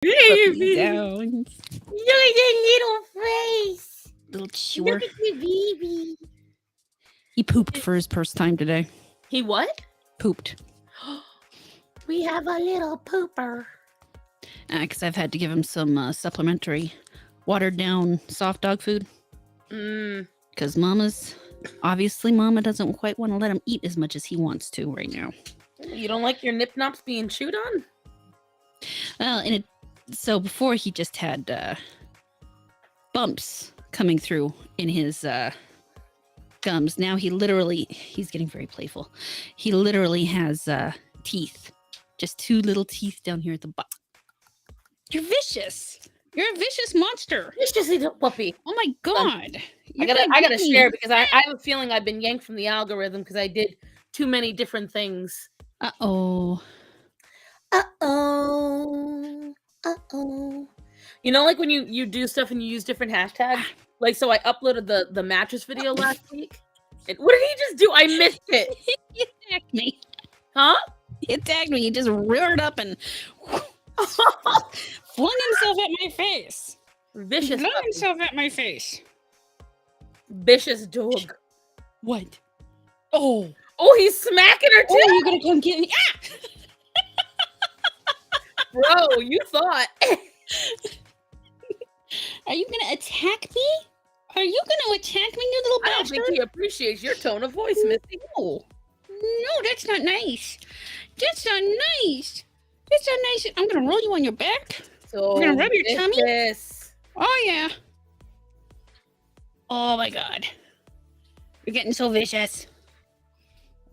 Baby. Down. Look at that little face. Little Look chewer. at the baby. He pooped for his first time today. He what? Pooped. We have a little pooper. Because I've had to give him some supplementary watered down soft dog food. Because Mama doesn't quite want to let him eat as much as he wants to right now. You don't like your nip nops being chewed on? Well, so before he just had bumps coming through in his gums. Now he's getting very playful. He literally has teeth. Just two little teeth down here at the bottom. You're vicious. You're a vicious monster. Vicious little puppy. Oh my god. I gotta share because I have a feeling I've been yanked from the algorithm because I did too many different things. Uh-oh. You know, like when you do stuff and you use different hashtags? Like, so I uploaded the mattress video last week. And what did he just do? I missed it. He attacked me. Huh? He attacked me. He just reared up and flung himself at my face. Vicious. Flung himself at my face. Vicious dog. What? Oh, he's smacking her too. Oh, you're gonna come get me? Bro, you thought. Are you gonna attack me? Are you gonna attack me, you little bastard? I don't think he appreciates your tone of voice, Missy. No, that's not nice. That's not nice. That's not nice. I'm gonna roll you on your back. So I'm gonna rub your tummy. Yes. Oh yeah. Oh my god. You're getting so vicious.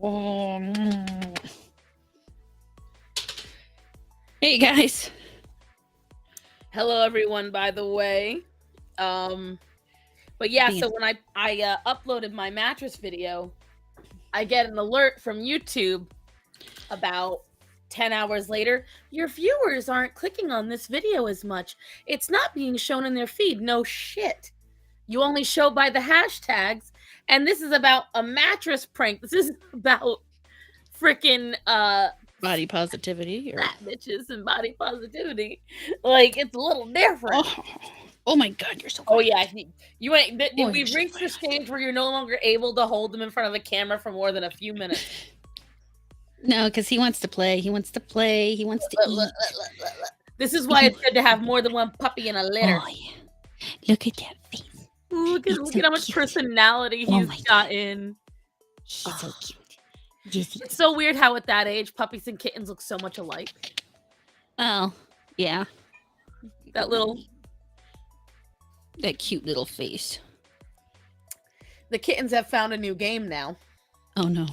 Oh. Hey guys. Hello everyone, by the way. But yeah, so when I uploaded my mattress video, I get an alert from YouTube about 10 hours later. Your viewers aren't clicking on this video as much. It's not being shown in their feed. No shit. You only show by the hashtags, and this is about a mattress prank. This is about freaking body positivity or fat bitches and body positivity. Like, it's a little different. Oh my god, you're so good. Oh yeah, you ain't. We've reached the stage where you're no longer able to hold them in front of the camera for more than a few minutes. No, because he wants to play. He wants to play. He wants to eat. This is why it's good to have more than one puppy in a litter. Oh yeah, look at that face. Look at how much personality he's got in. He's so cute. It's so weird how at that age puppies and kittens look so much alike. Oh yeah, that cute little face. The kittens have found a new game now. Oh no.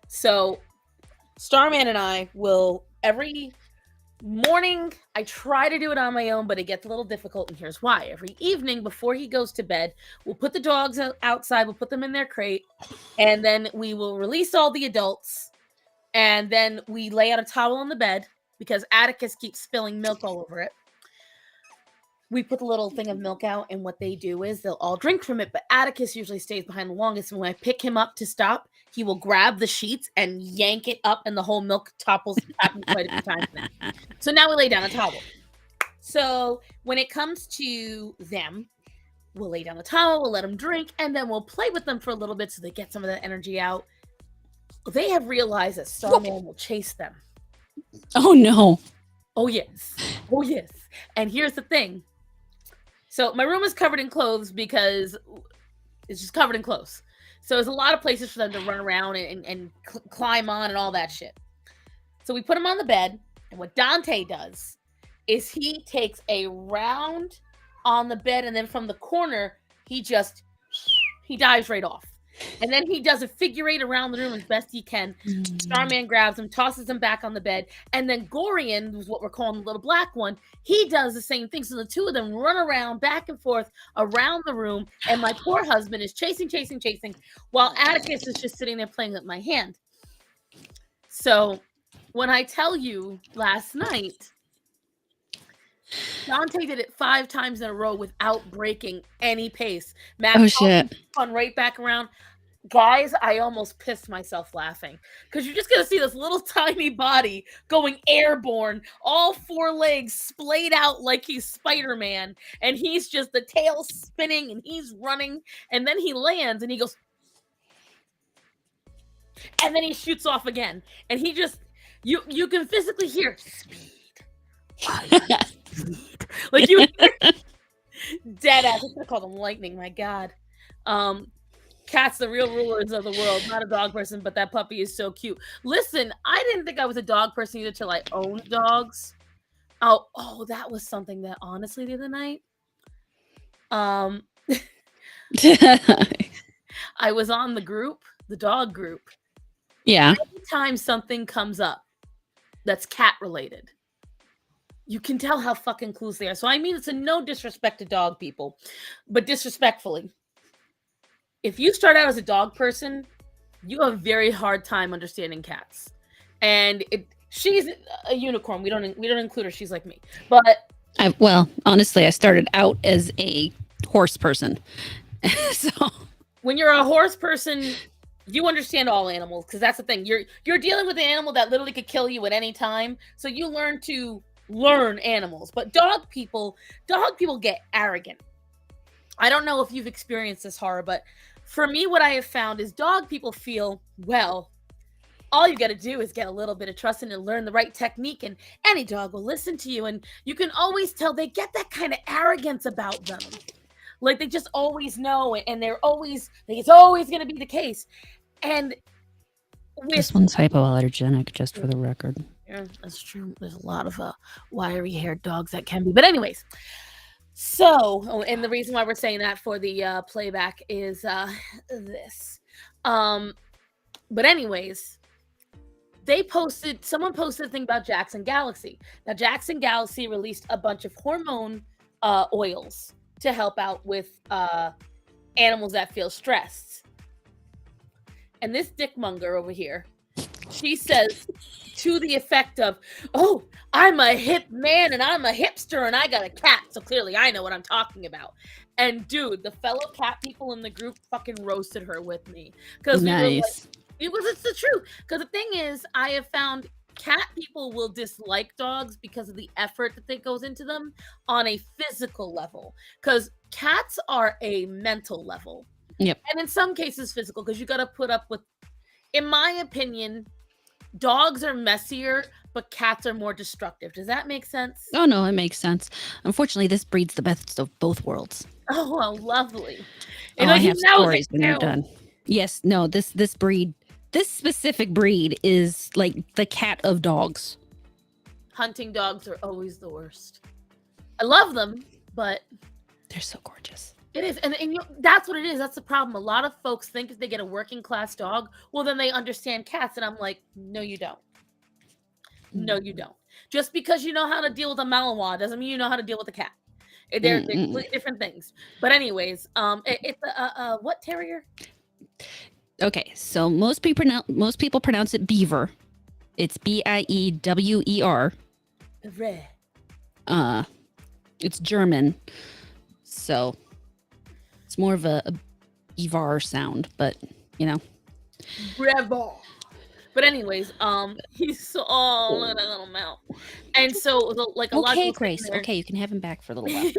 So Starman and I will every morning, I try to do it on my own, but it gets a little difficult, and here's why. Every evening before he goes to bed, we'll put the dogs outside, we'll put them in their crate, and then we will release all the adults, and then we lay out a towel on the bed because Atticus keeps spilling milk all over it. We put the little thing of milk out, and what they do is they'll all drink from it, but Atticus usually stays behind the longest, and when I pick him up to stop, he will grab the sheets and yank it up, and the whole milk topples. Happened quite a few times now. So now we lay down a towel. So when it comes to them, we'll lay down the towel, we'll let them drink, and then we'll play with them for a little bit so they get some of that energy out. They have realized that Starman will chase them. Oh, no. Oh, yes. Oh, yes. And here's the thing. So my room is covered in clothes because it's just covered in clothes. So there's a lot of places for them to run around and climb on and all that shit. So we put them on the bed. And what Dante does is he takes a round on the bed. And then from the corner, he dives right off. And then he does a figure eight around the room as best he can. Starman grabs him, tosses him back on the bed. And then Gorian, who's what we're calling the little black one, he does the same thing. So the two of them run around back and forth around the room. And my poor husband is chasing, while Atticus is just sitting there playing with my hand. So when I tell you last night, Dante did it 5 times in a row without breaking any pace. Matt shit. Spun right back around. Guys, I almost pissed myself laughing because you're just gonna see this little tiny body going airborne, all four legs splayed out like he's Spider-Man, and he's just the tail spinning and he's running, and then he lands and he goes, and then he shoots off again, and he just you can physically hear speed, speed, like you dead ass. I call them lightning. My God. Cat's the real rulers of the world. Not a dog person, but that puppy is so cute. Listen, I didn't think I was a dog person either till I owned dogs. Oh, that was something that honestly the other night. Um, I was on the group, the dog group. Yeah. Anytime something comes up that's cat related, you can tell how fucking clueless they are. So I mean, it's a no disrespect to dog people, but disrespectfully, if you start out as a dog person, you have a very hard time understanding cats. And she's a unicorn. We don't include her. She's like me. But Well, honestly, I started out as a horse person. So when you're a horse person, you understand all animals because that's the thing. You're dealing with an animal that literally could kill you at any time. So you learn to learn animals. But dog people get arrogant. I don't know if you've experienced this horror, but for me, what I have found is dog people feel, well, all you got to do is get a little bit of trust and learn the right technique, and any dog will listen to you. And you can always tell they get that kind of arrogance about them. Like they just always know, and they're always, like, it's always going to be the case. And this one's hypoallergenic, just for the record. Yeah, that's true. There's a lot of wiry-haired dogs that can be. But anyways, so, and the reason why we're saying that for the playback is this. But anyways, someone posted a thing about Jackson Galaxy. Now, Jackson Galaxy released a bunch of hormone oils to help out with animals that feel stressed. And this dickmonger over here, she says to the effect of, oh, I'm a hip man and I'm a hipster and I got a cat, so clearly I know what I'm talking about. And dude, the fellow cat people in the group fucking roasted her with me. Because nice. It's the truth. Because the thing is, I have found cat people will dislike dogs because of the effort that goes into them on a physical level. Because cats are a mental level. Yep. And in some cases physical, because you got to put up with, in my opinion, dogs are messier, but cats are more destructive. Does that make sense? Oh, no, it makes sense. Unfortunately, this breeds the best of both worlds. Oh, well, lovely. And I have stories when you're done. Yes, no, this breed, this specific breed is like the cat of dogs. Hunting dogs are always the worst. I love them, but they're so gorgeous. It is, and that's what it is. That's the problem. A lot of folks think if they get a working class dog, well, then they understand cats, and I'm like, no, you don't. No, you don't. Just because you know how to deal with a Malinois doesn't mean you know how to deal with a cat. They're completely different things. But anyways, it's a what terrier? Okay, so most people pronounce it beaver. It's Biewer. It's German, so it's more of a beaver sound, but you know. Bravo. But anyways, he's so look at that little mouth. And so like a lot of people Grace. Okay, you can have him back for a little while.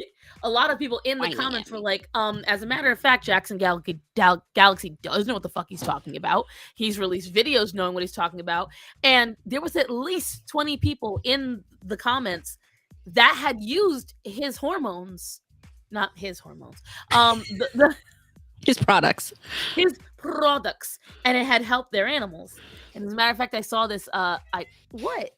A lot of people in the comments were like, as a matter of fact, Jackson Galaxy does know what the fuck he's talking about. He's released videos knowing what he's talking about. And there was at least 20 people in the comments that had used his hormones. Not his hormones. His products. His products. And it had helped their animals. And as a matter of fact, I saw this. What?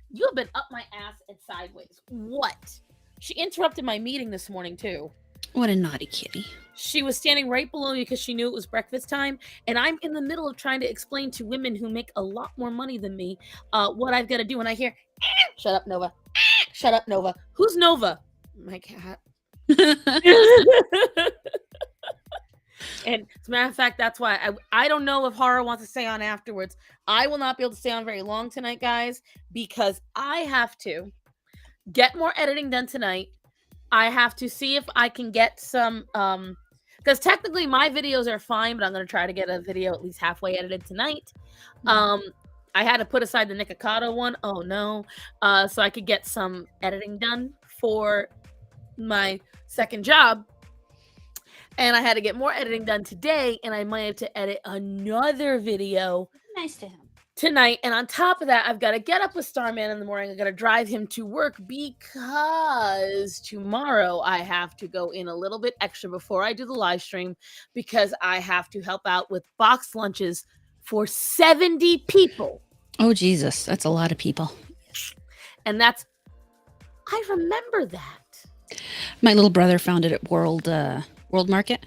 You have been up my ass and sideways. What? She interrupted my meeting this morning, too. What a naughty kitty. She was standing right below me because she knew it was breakfast time. And I'm in the middle of trying to explain to women who make a lot more money than me what I've got to do. And I hear, shut up, Nova. Shut up, Nova. Who's Nova? My cat. And as a matter of fact, that's why I don't know if Horror wants to stay on afterwards. I will not be able to stay on very long tonight, guys, because I have to get more editing done tonight. I have to see if I can get some because technically my videos are fine, but I'm gonna try to get a video at least halfway edited tonight. I had to put aside the Nikocado one. Oh no, so I could get some editing done for my second job. And I had to get more editing done today, and I might have to edit another video Nice to him. tonight. And on top of that, I've got to get up with Starman in the morning. I got to drive him to work because tomorrow I have to go in a little bit extra before I do the live stream because I have to help out with box lunches for 70 people. Oh, Jesus. That's a lot of people. And I remember that. My little brother found it at World Market.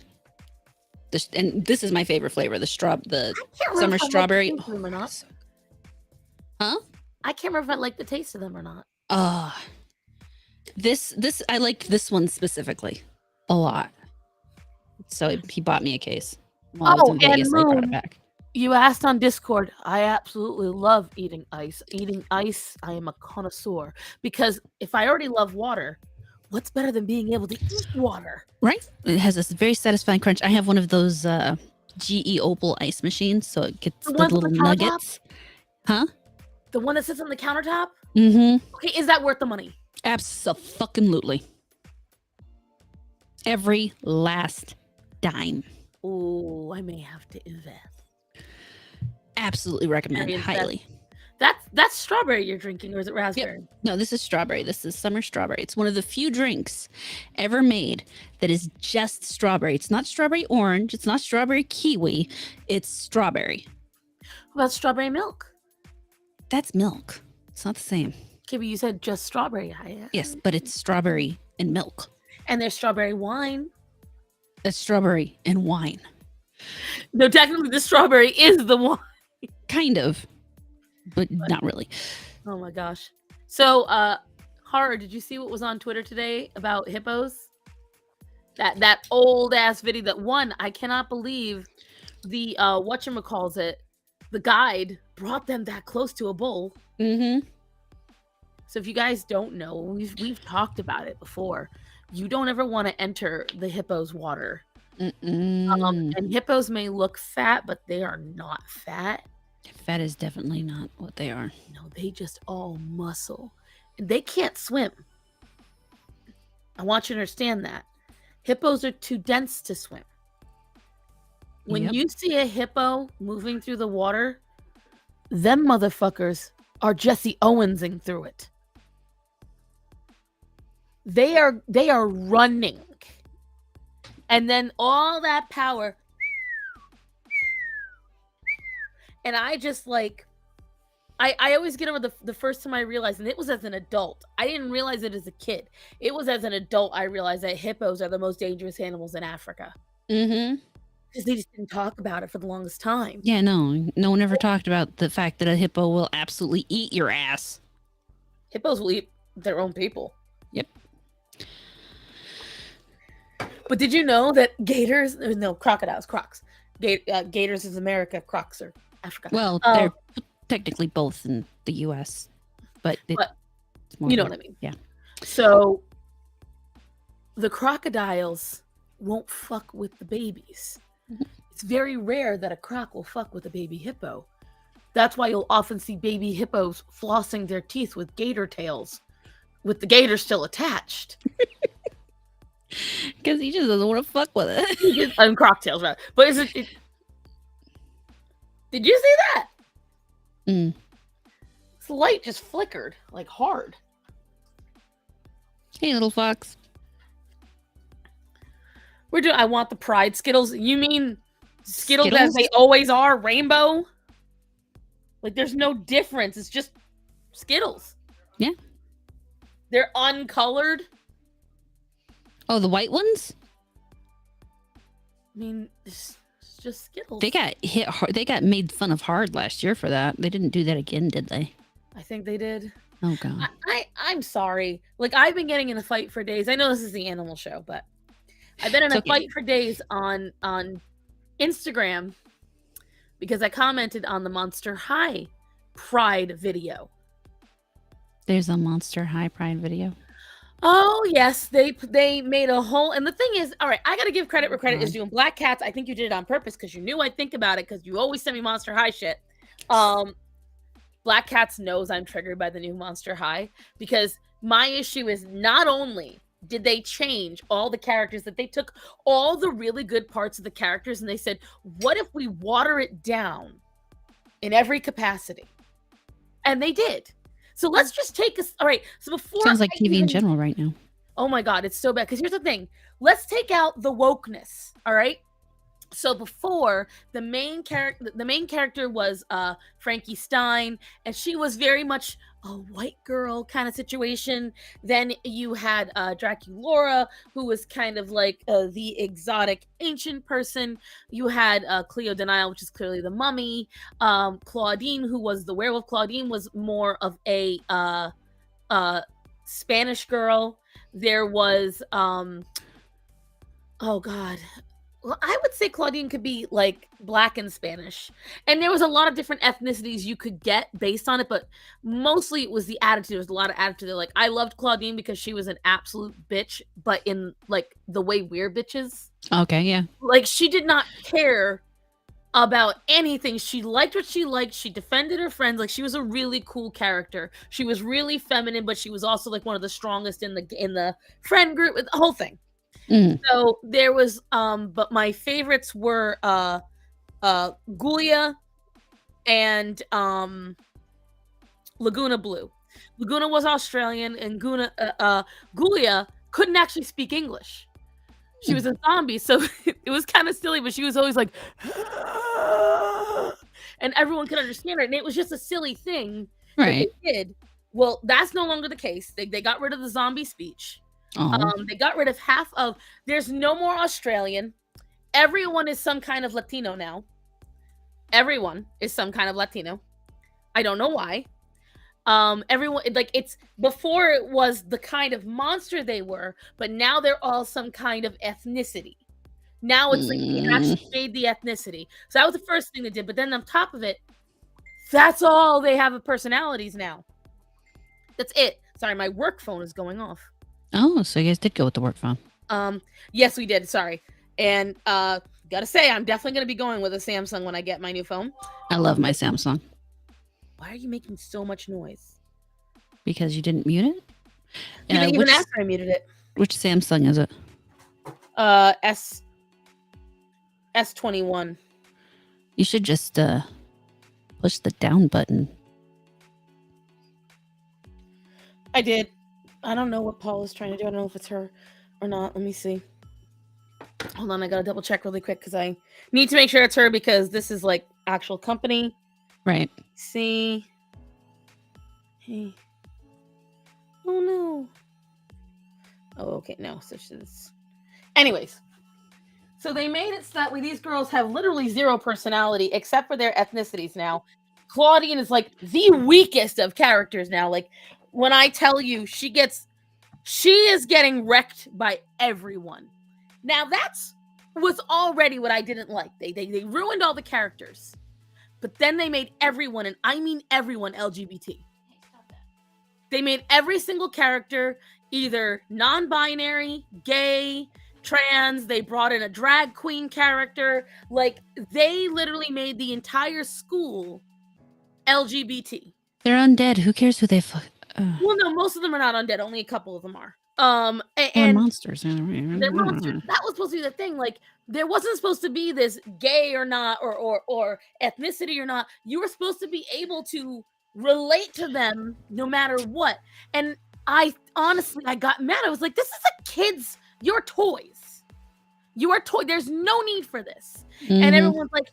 And this is my favorite flavor, the summer strawberry. Like them or not. Huh? I can't remember if I like the taste of them or not. This I like this one specifically a lot. So he bought me a case. While I was in Vegas, I brought it back. You asked on Discord. I absolutely love eating ice. Eating ice, I am a connoisseur. Because if I already love water, what's better than being able to eat water? Right? It has this very satisfying crunch. I have one of those GE Opal ice machines, so it gets the little nuggets. Huh? The one that sits on the countertop? Mm-hmm. Okay, is that worth the money? Absolutely. Every last dime. Oh, I may have to invest. Absolutely recommend highly. That's strawberry you're drinking, or is it raspberry? Yep. No, this is strawberry. This is summer strawberry. It's one of the few drinks ever made that is just strawberry. It's not strawberry orange. It's not strawberry kiwi. It's strawberry. What about strawberry milk? That's milk. It's not the same. Okay, but you said just strawberry. Yes, but it's strawberry and milk. And there's strawberry wine. That's strawberry and wine. No, technically the strawberry is the wine. Kind of. But not really. Oh my gosh. So, Horror, did you see what was on Twitter today about hippos? That old ass video that I cannot believe the whatchamacallit, the guide brought them that close to a bull. Mm-hmm. So if you guys don't know, we've talked about it before. You don't ever want to enter the hippo's water. And hippos may look fat, but they are not fat. Fat is definitely not what they are. No, they just all muscle. And they can't swim. I want you to understand that. Hippos are too dense to swim. When you see a hippo moving through the water, them motherfuckers are Jesse Owensing through it. They are running. And then all that power. And I just I always get over the first time I realized, and it was as an adult. I didn't realize it as a kid. It was as an adult I realized that hippos are the most dangerous animals in Africa. Mm-hmm. Because they just didn't talk about it for the longest time. Yeah, no one ever talked about the fact that a hippo will absolutely eat your ass. Hippos will eat their own people. Yep. But did you know that crocodiles, crocs. Gators is America, crocs are Africa. Well, they're technically both in the U.S., but you know what I mean. Yeah. So the crocodiles won't fuck with the babies. Mm-hmm. It's very rare that a croc will fuck with a baby hippo. That's why you'll often see baby hippos flossing their teeth with gator tails, with the gator still attached. Because he just doesn't want to fuck with it. And croc tails, right? But is it? Did you see that? This light just flickered like hard. Hey, little fox. I want the Pride Skittles. You mean Skittles as they always are, rainbow? Like there's no difference. It's just Skittles. Yeah. They're uncolored. Oh, the white ones? I mean, it's just Skittles. They got hit hard. They got made fun of hard last year for that. They didn't do that again, did they? I think they did. Oh, God. I'm sorry. Like, I've been getting in a fight for days. I know this is the animal show, but I've been in a fight for days on Instagram because I commented on the Monster High Pride video. There's a Monster High Pride video? Oh yes, they made a whole, and the thing is, all right, I gotta give credit where credit is due. And Black Cats, I think you did it on purpose because you knew I'd think about it because you always send me Monster High shit. Um, Black Cats knows I'm triggered by the new Monster High because my issue is not only did they change all the characters, that they took all the really good parts of the characters and they said, what if we water it down in every capacity? And they did. So let's just take us. All right. So before Sounds like I TV in even, general right now. oh my God, it's so bad. Because here's the thing. Let's take out the wokeness. All right. So before, the main character was Frankie Stein, and she was very much a white girl kind of situation. Then you had Draculaura, who was kind of like the exotic ancient person. You had Cleo Denial, which is clearly the mummy. Claudine, who was the werewolf. Claudine was more of a Spanish girl. There was oh God. Well, I would say Claudine could be like black and Spanish. And there was a lot of different ethnicities you could get based on it, but mostly it was the attitude. There was a lot of attitude. Like, I loved Claudine because she was an absolute bitch, but in like the way we're bitches. Okay, yeah. Like, she did not care about anything. She liked what she liked. She defended her friends. Like, she was a really cool character. She was really feminine, but she was also like one of the strongest in the friend group, the whole thing. So there was but my favorites were Gulia and Laguna Blue. Laguna was Australian, and Gulia couldn't actually speak English. She was a zombie, so it was kind of silly, but she was always like and everyone could understand her, and it was just a silly thing that Right. they did. Well, that's no longer the case. They got rid of the zombie speech. Oh. They got rid of half of. There's no more Australian. Everyone is some kind of Latino now. Everyone is some kind of Latino. I don't know why. Everyone, like, it's before it was the kind of monster they were, but now they're all some kind of ethnicity. Now it's like they actually made the ethnicity. So that was the first thing they did. But then on top of it, that's all they have of personalities now. That's it. Sorry, my work phone is going off. Oh, so you guys did go with the work phone. Yes, we did. Sorry. And gotta say, I'm definitely gonna be going with a Samsung when I get my new phone. I love my Samsung. Why are you making so much noise? Because you didn't mute it? Even after I muted it. Which Samsung is it? S21. You should just push the down button. I did. I don't know what Paul is trying to do. I don't know if it's her or not. Let me see. Hold on, I gotta double check really quick because I need to make sure it's her, because this is like actual company. Right. See. Hey. Oh no. Oh, okay. No. So she's. Anyways. So they made it so that way these girls have literally zero personality except for their ethnicities now. Claudine is like the weakest of characters now. Like, when I tell you she is getting wrecked by everyone. Now was already what I didn't like. They ruined all the characters. But then they made everyone, and I mean everyone, LGBT. They made every single character either non-binary, gay, trans. They brought in a drag queen character. Like, they literally made the entire school LGBT. They're undead. Who cares who they fuck? Well, no, most of them are not undead. Only a couple of them are. They're And monsters. they're monsters. That was supposed to be the thing. Like, there wasn't supposed to be this gay or not, or ethnicity or not. You were supposed to be able to relate to them no matter what. And I honestly got mad. I was like, this is a kid's. Your toys. Your toy. There's no need for this. Mm-hmm. And everyone's like,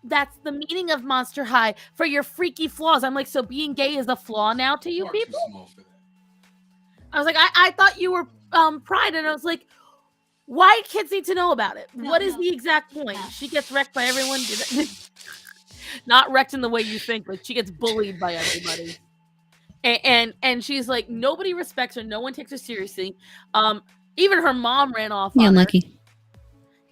that's the meaning of Monster High, for your freaky flaws. I'm like, so being gay is a flaw now to you people? I was like, I thought you were Pride, and I was like, why kids need to know about it? What is the exact point? She gets wrecked by everyone. Not wrecked in the way you think. Like, she gets bullied by everybody. And she's like, nobody respects her. No one takes her seriously. Even her mom ran off. Yeah, unlucky.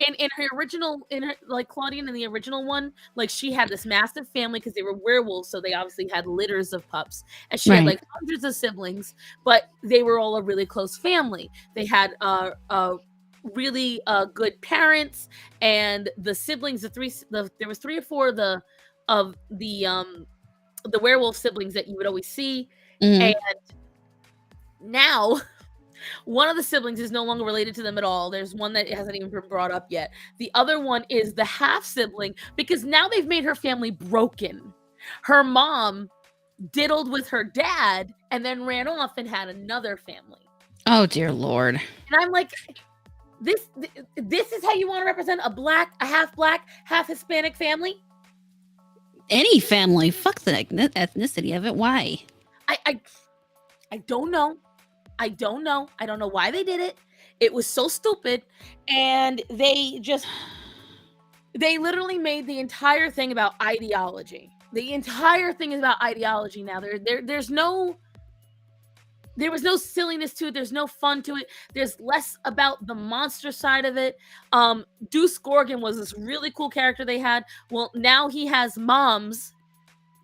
in her original, like Claudine in the original one, like she had this massive family because they were werewolves, so they obviously had litters of pups, and she had Right. like hundreds of siblings, but they were all a really close family. They had really good parents, and the siblings, there was 3 or 4 of the werewolf siblings that you would always see, Hmm. and now one of the siblings is no longer related to them at all. There's one that hasn't even been brought up yet. The other one is the half sibling because now they've made her family broken. Her mom diddled with her dad and then ran off and had another family. Oh dear Lord. And I'm like, this is how you want to represent a half black, half Hispanic family? Any family, fuck the ethnicity of it. Why? I don't know. I don't know. I don't know why they did it. It was so stupid. And they literally made the entire thing about ideology. The entire thing is about ideology now. There was no silliness to it. There's no fun to it. There's less about the monster side of it. Deuce Gorgon was this really cool character they had. Well, now he has moms.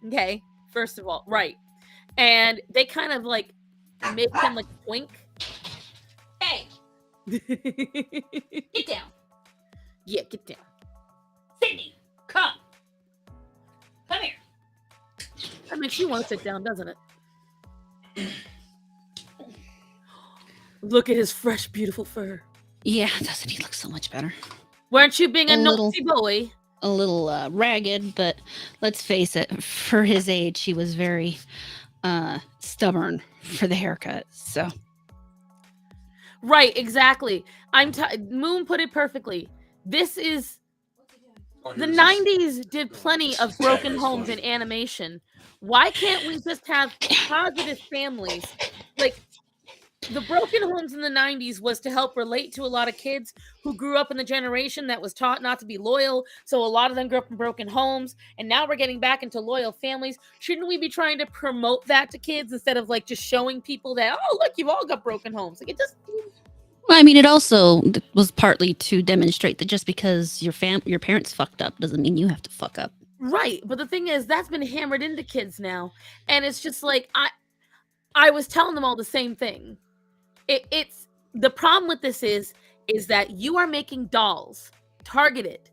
Okay, first of all, right. And they kind of like make him like twink. Hey, get down. Yeah, get down. Sydney, come. Come here. That makes you want to sit down, doesn't it? Look at his fresh, beautiful fur. Yeah, doesn't he look so much better? Weren't you being a little- naughty boy? A little ragged, but let's face it, for his age, he was very stubborn for the haircut. So Right, exactly. Moon put it perfectly. This is the 90s did plenty of broken homes in animation. Why can't we just have positive families? Like the broken homes in the 90s was to help relate to a lot of kids who grew up in the generation that was taught not to be loyal. So a lot of them grew up in broken homes, and now we're getting back into loyal families. Shouldn't we be trying to promote that to kids instead of like just showing people that, oh, look, you've all got broken homes? Like it just. well, I mean, it also was partly to demonstrate that just because your parents fucked up doesn't mean you have to fuck up. Right, but the thing is, that's been hammered into kids now, and it's just like I was telling them all the same thing. It's the problem with this is that you are making dolls targeted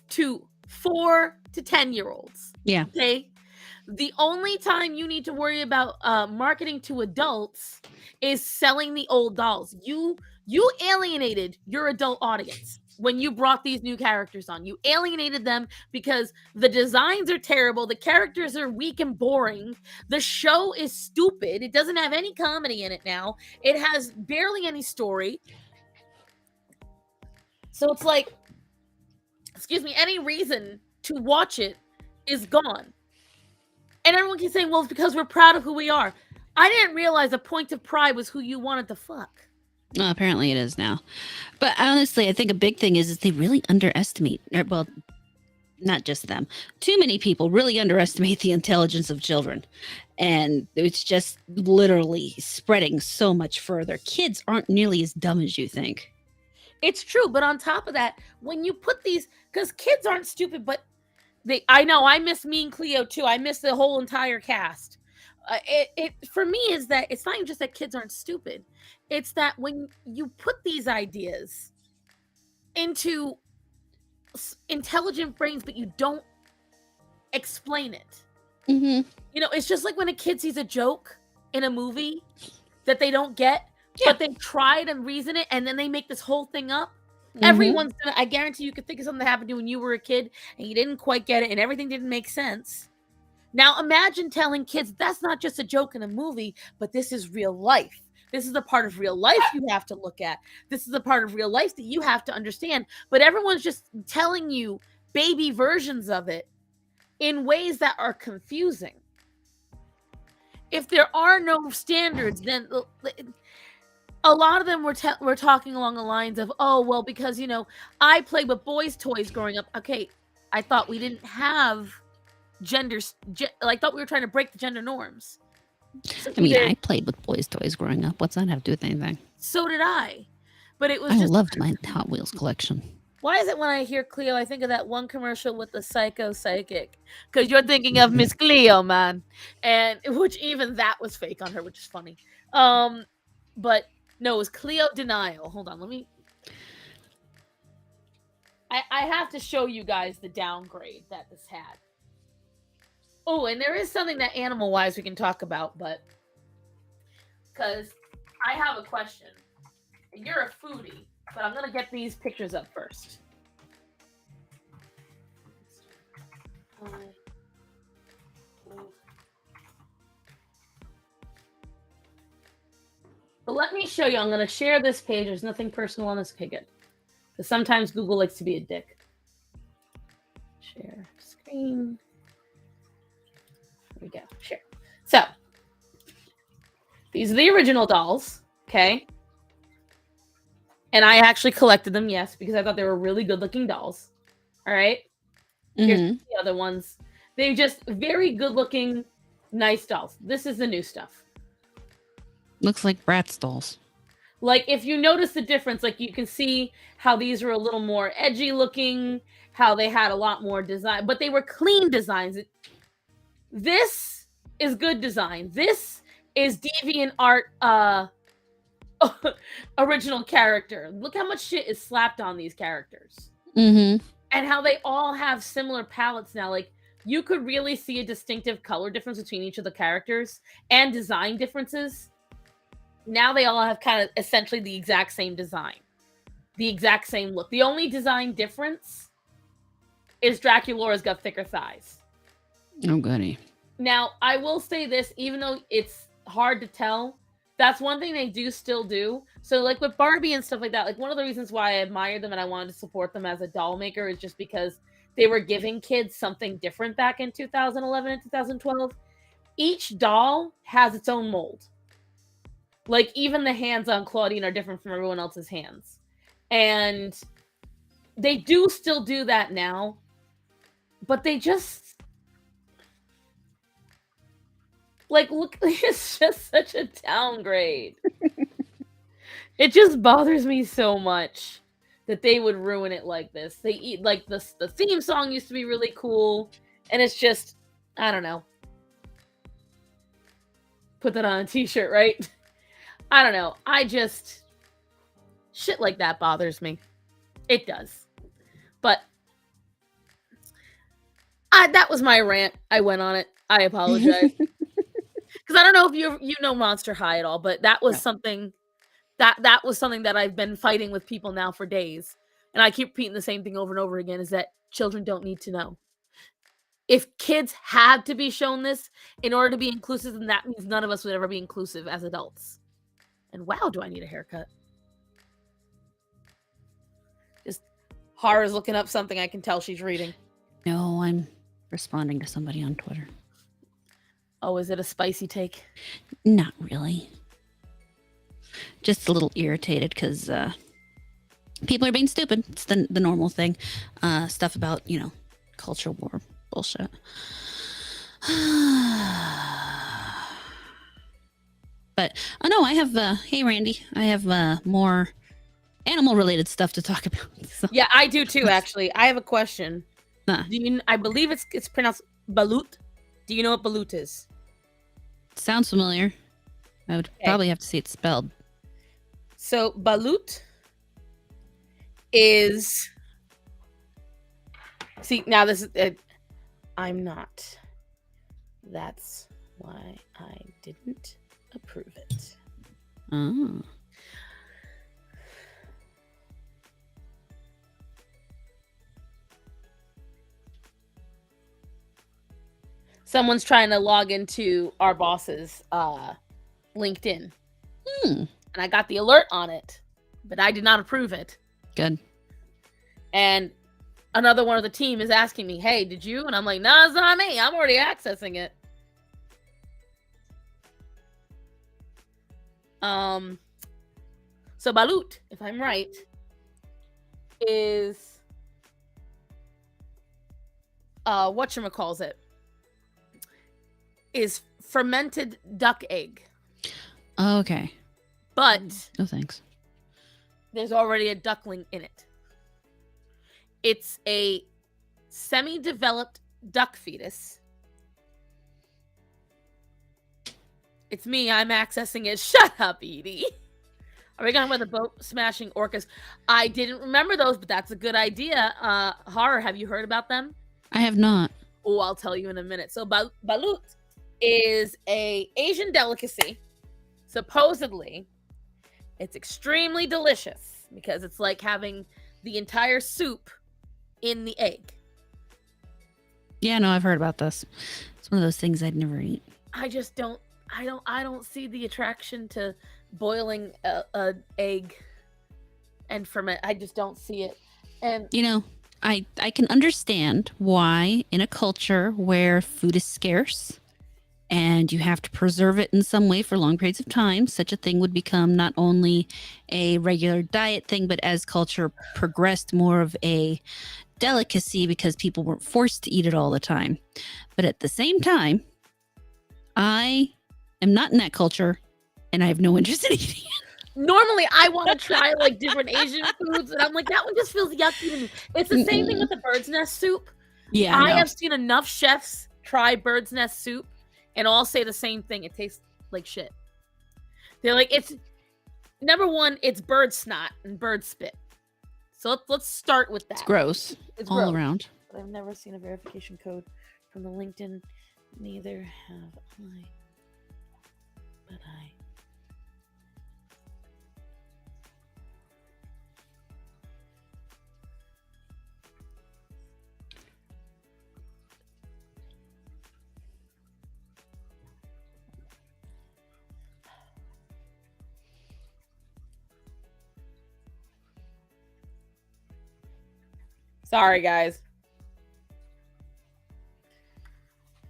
to 4 to 10-year-olds. Yeah. Okay. The only time you need to worry about marketing to adults is selling the old dolls. You alienated your adult audience when you brought these new characters on. You alienated them because the designs are terrible, the characters are weak and boring, the show is stupid, it doesn't have any comedy in it now, it has barely any story. So it's like, excuse me, any reason to watch it is gone. And everyone keeps saying, well, it's because we're proud of who we are. I didn't realize a point of pride was who you wanted to fuck. Well, apparently it is now. But honestly, I think a big thing is they really underestimate, well, not just them. Too many people really underestimate the intelligence of children. And it's just literally spreading so much further. Kids aren't nearly as dumb as you think. It's true, but on top of that, when you put these, because kids aren't stupid, but I know I miss Mean Cleo too. I miss the whole entire cast. It for me is that it's not even just that kids aren't stupid. It's that when you put these ideas into intelligent brains, but you don't explain it. Mm-hmm. You know, it's just like when a kid sees a joke in a movie that they don't get, Yeah. but they try to reason it, and then they make this whole thing up. Mm-hmm. Everyone's gonna, I guarantee you could think of something that happened to you when you were a kid and you didn't quite get it and everything didn't make sense. Now imagine telling kids that's not just a joke in a movie, but this is real life. This is a part of real life you have to look at. This is a part of real life that you have to understand. But everyone's just telling you baby versions of it in ways that are confusing. If there are no standards, then a lot of them were talking along the lines of, oh, well, because, you know, I played with boys' toys growing up. Okay, I thought we didn't have genders. I thought we were trying to break the gender norms. So I mean, I played with boys' toys growing up. What's that have to do with anything? So did I. But it was I just, loved my Hot Wheels collection. why is it when I hear Cleo, I think of that one commercial with the psycho psychic? Because you're thinking of Miss Cleo, man, and which even that was fake on her, which is funny. But no, it was Cleo Denial. Hold on, let me. I have to show you guys the downgrade that this had. Oh, and there is something that animal wise we can talk about, but because I have a question. You're a foodie, but I'm gonna get these pictures up first. But let me show you. I'm gonna share this page. There's nothing personal on this. Okay, good. Because sometimes Google likes to be a dick. Share screen. There we go. Share. So these are the original dolls. Okay. And I actually collected them, yes, because I thought they were really good looking dolls. All right. Here's the other ones. They're just very good looking, nice dolls. This is the new stuff. Looks like Bratz dolls. Like, if you notice the difference, like, you can see how these were a little more edgy looking, how they had a lot more design, but they were clean designs. This is good design. This is DeviantArt original character. Look how much shit is slapped on these characters. Mm-hmm. And how they all have similar palettes now. Like, you could really see a distinctive color difference between each of the characters and design differences. Now they all have kind of essentially the exact same design, the exact same look. The only design difference is Draculaura's got thicker thighs. Oh, goody. Now, I will say this, even though it's hard to tell, that's one thing they do still do. So, like with Barbie and stuff like that, like one of the reasons why I admire them and I wanted to support them as a doll maker is just because they were giving kids something different back in 2011 and 2012. Each doll has its own mold. Like, even the hands on Claudine are different from everyone else's hands. And they do still do that now. But they just... Like, look, it's just such a downgrade. It just bothers me so much that they would ruin it like this. They eat, like, the theme song used to be really cool. And it's just, I don't know. Put that on a t-shirt, right? I don't know. I just... Shit like that bothers me. It does. But... that was my rant. I went on it. I apologize. Because I don't know if you know Monster High at all, but that was something... That was something that I've been fighting with people now for days. And I keep repeating the same thing over and over again, is that children don't need to know. If kids had to be shown this in order to be inclusive, then that means none of us would ever be inclusive as adults. And wow, do I need a haircut? Just Hara's looking up something. I can tell she's reading. No, I'm responding to somebody on Twitter. Oh, is it a spicy take? Not really. Just a little irritated because people are being stupid. It's the normal thing. Stuff about, culture war bullshit. But, oh no, I have, hey Randy, I have more animal related stuff to talk about. So. Yeah, I do too, actually. I have a question. Do I believe it's pronounced balut. Do you know what balut is? Sounds familiar. I would probably have to see it spelled. So balut is... See, now this is... I'm not. That's why I didn't approve it. Oh. Someone's trying to log into our boss's LinkedIn. And I got the alert on it, but I did not approve it. Good. And another one of the team is asking me, hey, did you? And I'm like, no, it's not me. I'm already accessing it. So balut, if I'm right, is whatchamacallit, is fermented duck egg. Okay. But no thanks. There's already a duckling in it. It's a semi-developed duck fetus. It's me. I'm accessing it. Shut up, Edie. Are we going with the boat smashing orcas? I didn't remember those, but that's a good idea. Horror, have you heard about them? I have not. Oh, I'll tell you in a minute. So balut is a Asian delicacy. Supposedly, it's extremely delicious because it's like having the entire soup in the egg. Yeah, no, I've heard about this. It's one of those things I'd never eat. I just don't. I don't see the attraction to boiling a egg and ferment. I just don't see it. And You know, I can understand why in a culture where food is scarce and you have to preserve it in some way for long periods of time, such a thing would become not only a regular diet thing, but as culture progressed, more of a delicacy because people weren't forced to eat it all the time. But at the same time, I am not in that culture and I have no interest in eating it. normally I want to try like different Asian foods, and I'm like, that one just feels yucky to me. It's the same thing with the bird's nest soup. Yeah, I no. have seen enough chefs try bird's nest soup and all say the same thing. It tastes like shit. They're like, it's number one, it's bird snot and bird spit. So let's start with that. It's gross It's all gross. around. But I've never seen a verification code from the LinkedIn. Neither have I. But I. Sorry, guys.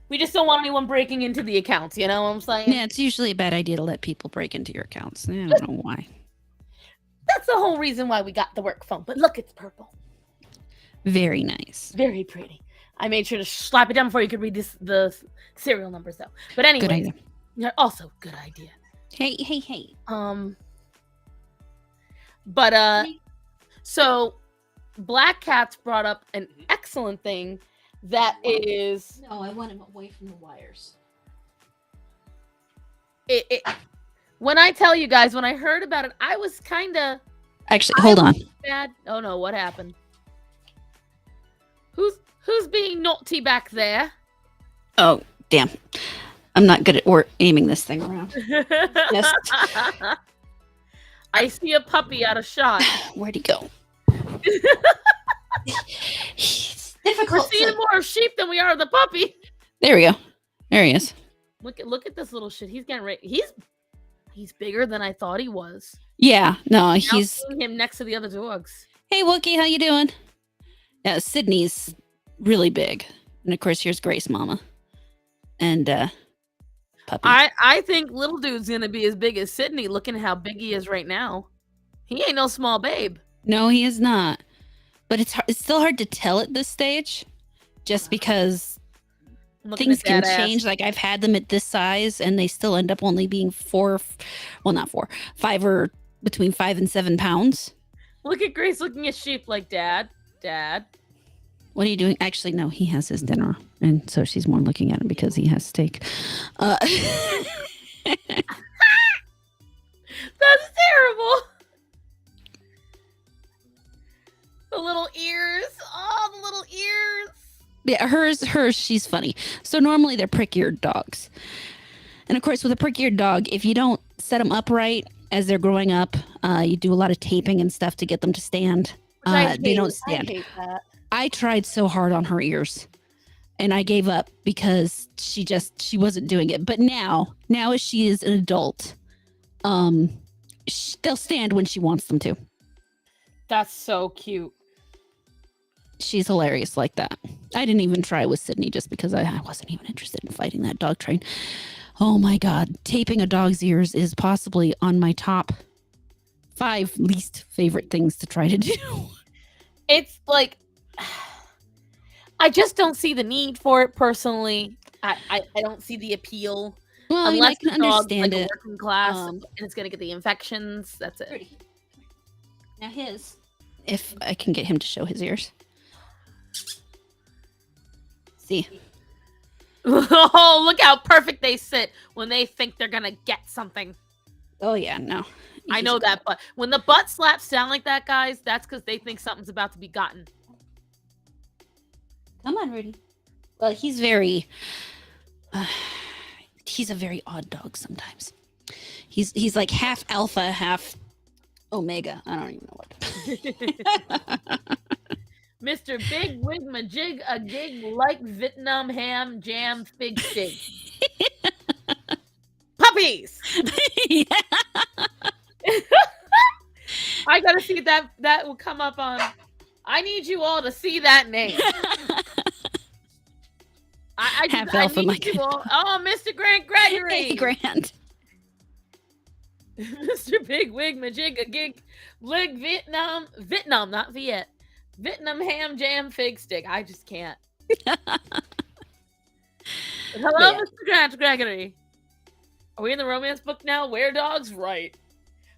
We just don't want anyone breaking into the accounts, you know what I'm saying? Yeah, it's usually a bad idea to let people break into your accounts. I don't know why. That's the whole reason why we got the work phone. But look, it's purple. Very nice. Very pretty. I made sure to slap it down before you could read the serial numbers, though. But anyway, Good idea. yeah, also good idea. Hey. But so Black Cat's brought up an excellent thing that is No, I want him away from the wires. it when I tell you guys, when I heard about it, I was kind of Actually, hold on. bad. Oh no, what happened? Who's being naughty back there? Oh, damn. I'm not good at aiming this thing around. Yes. I see a puppy out of shot. Where'd he go? It's We're difficult. seeing more of sheep than we are of the puppy. There we go. There he is. Look at this little shit. He's getting ready. He's bigger than I thought he was. Yeah, no, Now he's. seeing him next to the other dogs. Hey, Wookie, how you doing? Yeah, Sydney's really big, and of course here's Grace Mama, and puppy. I think little dude's gonna be as big as Sydney. Looking at how big he is right now, he ain't no small babe. No, he is not. But it's still hard to tell at this stage, just because I'm looking things at can that ass. change. Like I've had them at this size, and they still end up only being 5 or between 5 and 7 pounds. Look at Grace looking at sheep like Dad. What are you doing? Actually, no, he has his dinner, and so she's more looking at him because he has steak. That's terrible. The little ears. Oh, the little ears. Yeah, hers, she's funny. So normally they're prick-eared dogs. And of course, with a prick-eared dog, if you don't set them upright as they're growing up, you do a lot of taping and stuff to get them to stand. They don't stand. I hate that. I tried so hard on her ears and I gave up because she wasn't doing it. But now as she is an adult, they'll stand when she wants them to. That's so cute. She's hilarious like that. I didn't even try with Sydney just because I wasn't even interested in fighting that dog train. Oh my God. Taping a dog's ears is possibly on my top 5 least favorite things to try to do. It's like I just don't see the need for it personally. I don't see the appeal. Well, Unless I can the dog's understand like a it. working class and it's gonna get the infections. That's it. Now his. If I can get him to show his ears. See. Oh, look how perfect they sit when they think they're gonna get something. Oh yeah, no. I know that, but when the butt slaps sound like that, guys, that's because they think something's about to be gotten. Come on, Rudy. Well, he's very. He's a very odd dog sometimes. He's like half alpha, half omega. I don't even know what. Mr. Big Wig Majig a gig like Vietnam ham jam fig stig. Puppies. Yeah. I gotta see that will come up on. I need you all to see that name. I need you all. Oh, Mr. Grant Gregory. Hey, Grant. Mr. Big Wig Majig a gig lig Vietnam, not Viet. Vietnam ham jam fig stick. I just can't. Hello, Mr. Grant Gregory. Are we in the romance book now? Where dogs write.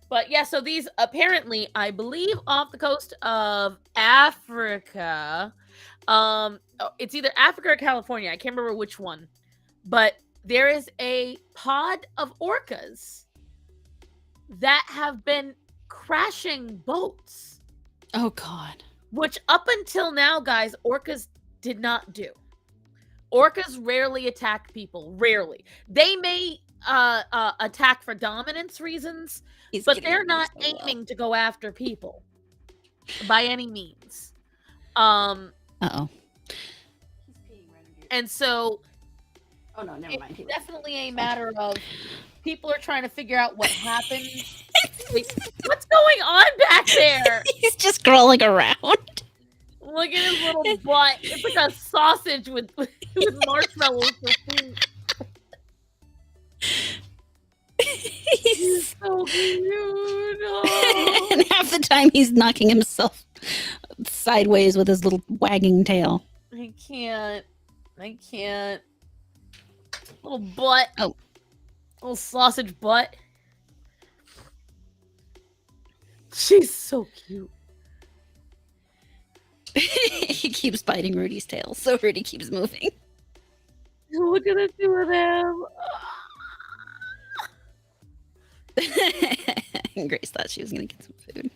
But yeah, so these apparently, I believe, off the coast of Africa. It's either Africa or California. I can't remember which one. But there is a pod of orcas that have been crashing boats. Oh, God. Which up until now, guys, orcas did not do. Orcas rarely attack people. Rarely. They may attack for dominance reasons, but they're not aiming to go after people by any means. Uh-oh. And so oh no, never mind. It's definitely a matter of people are trying to figure out what happened. What's going on back there? He's just crawling around. Look at his little butt. It's like a sausage with marshmallows for feet. He's so cute. Oh. And half the time he's knocking himself sideways with his little wagging tail. I can't. Little butt. Oh. Little sausage butt. She's so cute. He keeps biting Rudy's tail, so Rudy keeps moving. Look at the two of them. Grace thought she was going to get some food.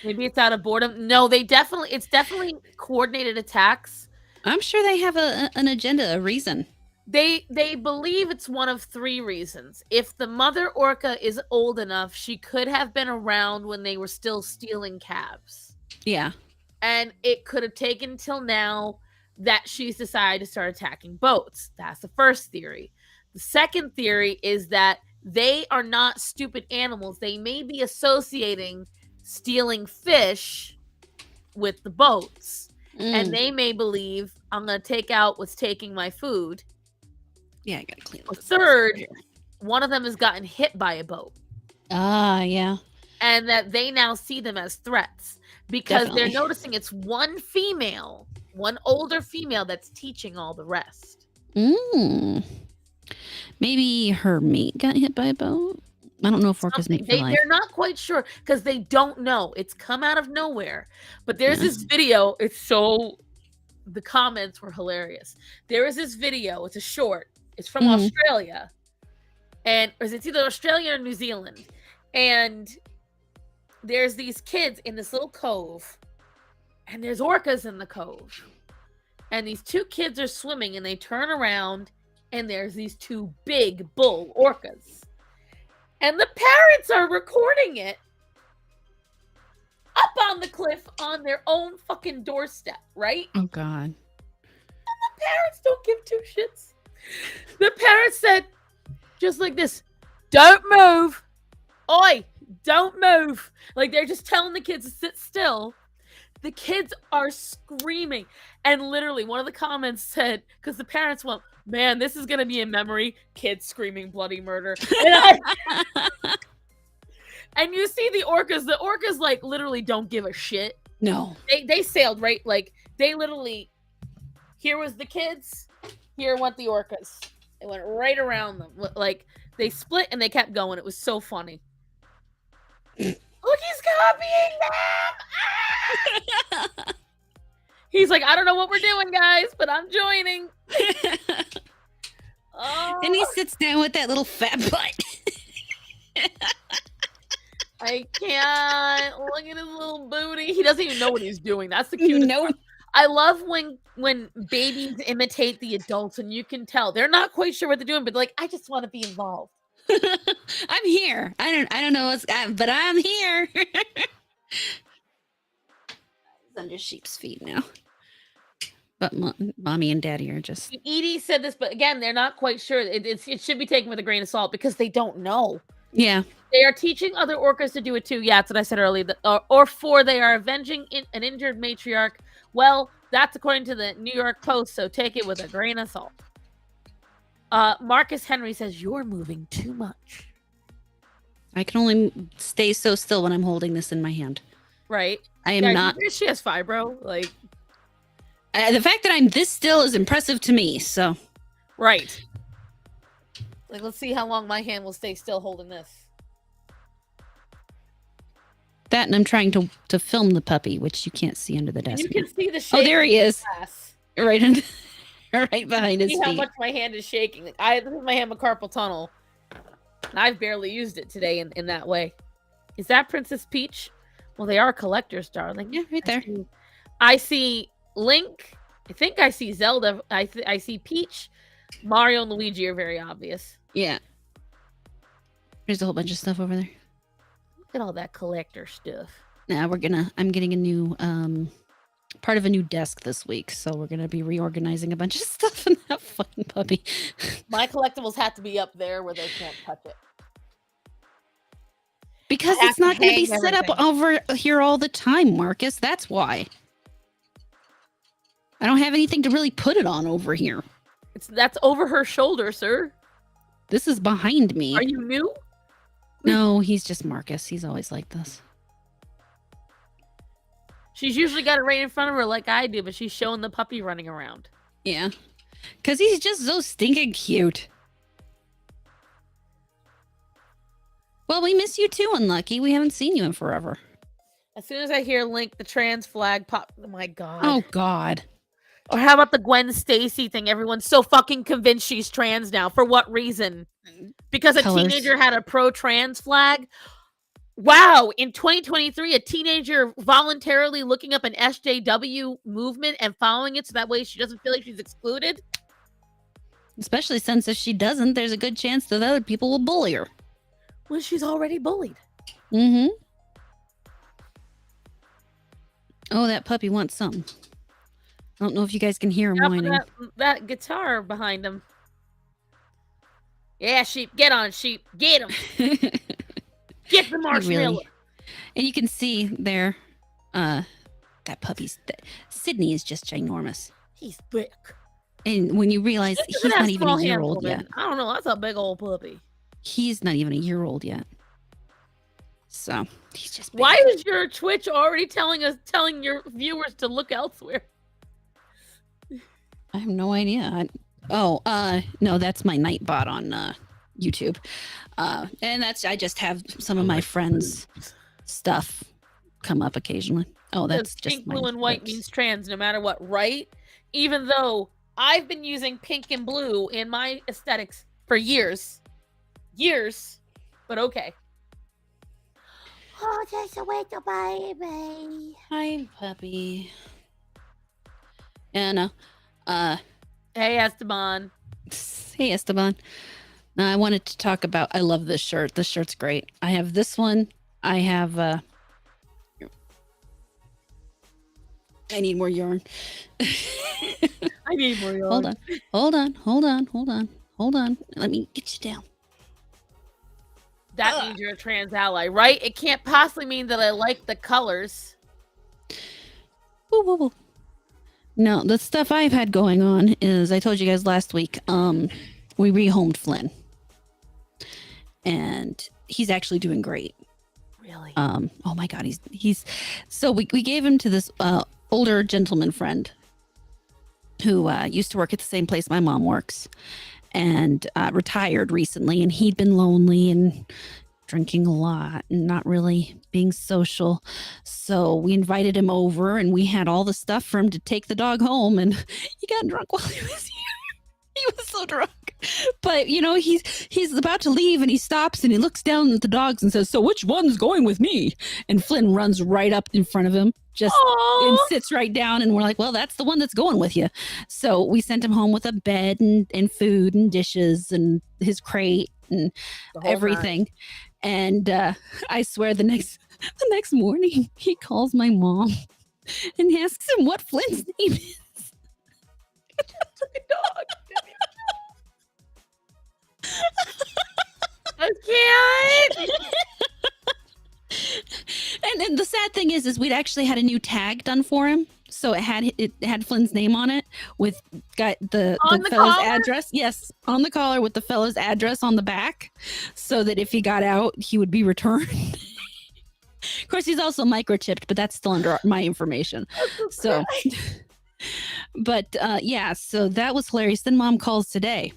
Maybe it's out of boredom. No, it's definitely coordinated attacks. I'm sure they have an agenda, a reason. They believe it's one of three reasons. If the mother orca is old enough, she could have been around when they were still stealing calves. Yeah. And it could have taken till now that she's decided to start attacking boats. That's the first theory. The second theory is that they are not stupid animals. They may be associating stealing fish with the boats. And they may believe, I'm going to take out what's taking my food. Yeah, I got to clean up. Third, one of them has gotten hit by a boat. Ah, yeah. And that they now see them as threats. Because they're noticing it's one older female that's teaching all the rest. Maybe her mate got hit by a boat. I don't know if orcas mate for life. They're not quite sure because they don't know. It's come out of nowhere. But there's this video. The comments were hilarious. There is this video. It's a short. It's from Australia. Or it's either Australia or New Zealand. And there's these kids in this little cove, and there's orcas in the cove. And these two kids are swimming, and they turn around, and there's these two big bull orcas. And the parents are recording it up on the cliff on their own fucking doorstep, right? Oh, God. And the parents don't give two shits. The parents said, just like this, don't move. Oi, don't move. Like, they're just telling the kids to sit still. The kids are screaming. And literally, one of the comments said, because the parents went, man, this is going to be a memory. Kids screaming bloody murder. And you see the orcas. The orcas, like, literally don't give a shit. No. They sailed, right? Like, they literally, here was the kids. Here went the orcas. They went right around them. Like, they split and they kept going. It was so funny. Look copying them. He's like, I don't know what we're doing, guys, but I'm joining. And he sits down with that little fat butt. I can't. Look at his little booty. He doesn't even know what he's doing. That's the cutest Nope. part. I love when babies imitate the adults, and you can tell they're not quite sure what they're doing, but they're like, I just want to be involved. I'm here. I don't know what's, but I'm here. He's under sheep's feet now. But mommy and daddy are just. Edie said this, but again, they're not quite sure. It should be taken with a grain of salt because they don't know. Yeah. They are teaching other orcas to do it too. Yeah, that's what I said earlier. Or four, they are avenging an injured matriarch. Well, that's according to the New York Post, so take it with a grain of salt. Marcus Henry says, you're moving too much. I can only stay so still when I'm holding this in my hand. Right. I am not. She has fibro. Like, the fact that I'm this still is impressive to me. So. Right. Like, let's see how long my hand will stay still holding this. That, and I'm trying to film the puppy, which you can't see under the desk. You can see the shape. Oh, there he is. Glass. Right behind his feet. See how much my hand is shaking. Like, this is my hand with carpal tunnel. And I've barely used it today in that way. Is that Princess Peach? Well, they are collectors, darling. Yeah, right there. I see Link. I think I see Zelda. I see Peach. Mario and Luigi are very obvious. Yeah. There's a whole bunch of stuff over there. Look at all that collector stuff. Now I'm getting a new part of a new desk this week, so we're gonna be reorganizing a bunch of stuff in that fucking puppy. My collectibles have to be up there where they can't touch it. Because it's not gonna be set up over here all the time, Marcus. That's why. I don't have anything to really put it on over here. That's over her shoulder, sir. This is behind me. Are you new? No, he's just Marcus. He's always like this. She's usually got it right in front of her like I do, but she's showing the puppy running around. Yeah. Because he's just so stinking cute. Well, we miss you too, Unlucky. We haven't seen you in forever. As soon as I hear Link, the trans flag pop. Oh my God. Oh, God. Or how about the Gwen Stacy thing? Everyone's so fucking convinced she's trans now. For what reason? Because a teenager had a pro-trans flag? Wow. In 2023, a teenager voluntarily looking up an SJW movement and following it so that way she doesn't feel like she's excluded? Especially since if she doesn't, there's a good chance that other people will bully her. Well, she's already bullied. Mm-hmm. Oh, that puppy wants something. I don't know if you guys can hear him whining. That guitar behind him. Yeah, sheep. Get on, sheep. Get him. Get the marshmallow. Really. And you can see there, that puppy's... Sydney is just ginormous. He's big. And when you realize he's not even a year old yet. I don't know. That's a big old puppy. He's not even a year old yet. So, he's just big. Why is your Twitch already telling your viewers to look elsewhere? I have no idea. No, that's my Nightbot on YouTube. And I just have some of my friends' stuff come up occasionally. Oh, that's just pink, blue, and white means trans no matter what, right? Even though I've been using pink and blue in my aesthetics for years. But okay. Oh, just a little baby. Hi, puppy. And hey, Esteban. Hey, Esteban. Now, I wanted to talk about. I love this shirt. This shirt's great. I have this one. I have. I need more yarn. I need more yarn. Hold on. Let me get you down. That means you're a trans ally, right? It can't possibly mean that I like the colors. Woo. No, the stuff I've had going on is, I told you guys last week, we rehomed Flynn. And he's actually doing great. Really? Oh my God, he's so we gave him to this older gentleman friend who used to work at the same place my mom works, and retired recently, and he'd been lonely and drinking a lot and not really being social. So we invited him over and we had all the stuff for him to take the dog home, and he got drunk while he was here. He was so drunk. But you know, he's about to leave and he stops and he looks down at the dogs and says, "So which one's going with me?" And Flynn runs right up in front of him, just and sits right down, and we're like, "Well, that's the one that's going with you." So we sent him home with a bed and food and dishes and his crate and everything. And I swear the next morning he calls my mom and asks him what Flynn's name is. Dog. I can't. And the sad thing is we'd actually had a new tag done for him, so it had Flynn's name on it with the fellow's collar? address. Yes, on the collar with the fellow's address on the back, so that if he got out, he would be returned. Of course, he's also microchipped, but that's still under my information. So, but yeah, so that was hilarious. Then Mom calls today.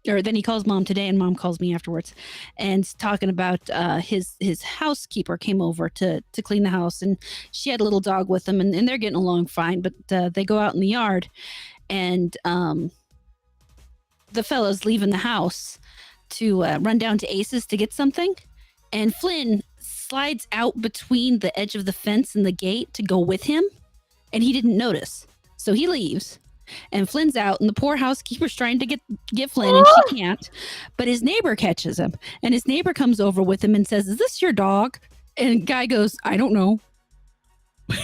Or then he calls Mom today, and Mom calls me afterwards, and talking about his housekeeper came over to clean the house, and she had a little dog with them, and they're getting along fine. But they go out in the yard, and the fellow's leaving the house to run down to Ace's to get something, and Flynn slides out between the edge of the fence and the gate to go with him, and he didn't notice, so he leaves. And Flynn's out, and the poor housekeeper's trying to get Flynn, and she can't. But his neighbor catches him, and his neighbor comes over with him and says, "Is this your dog?" And guy goes, "I don't know." But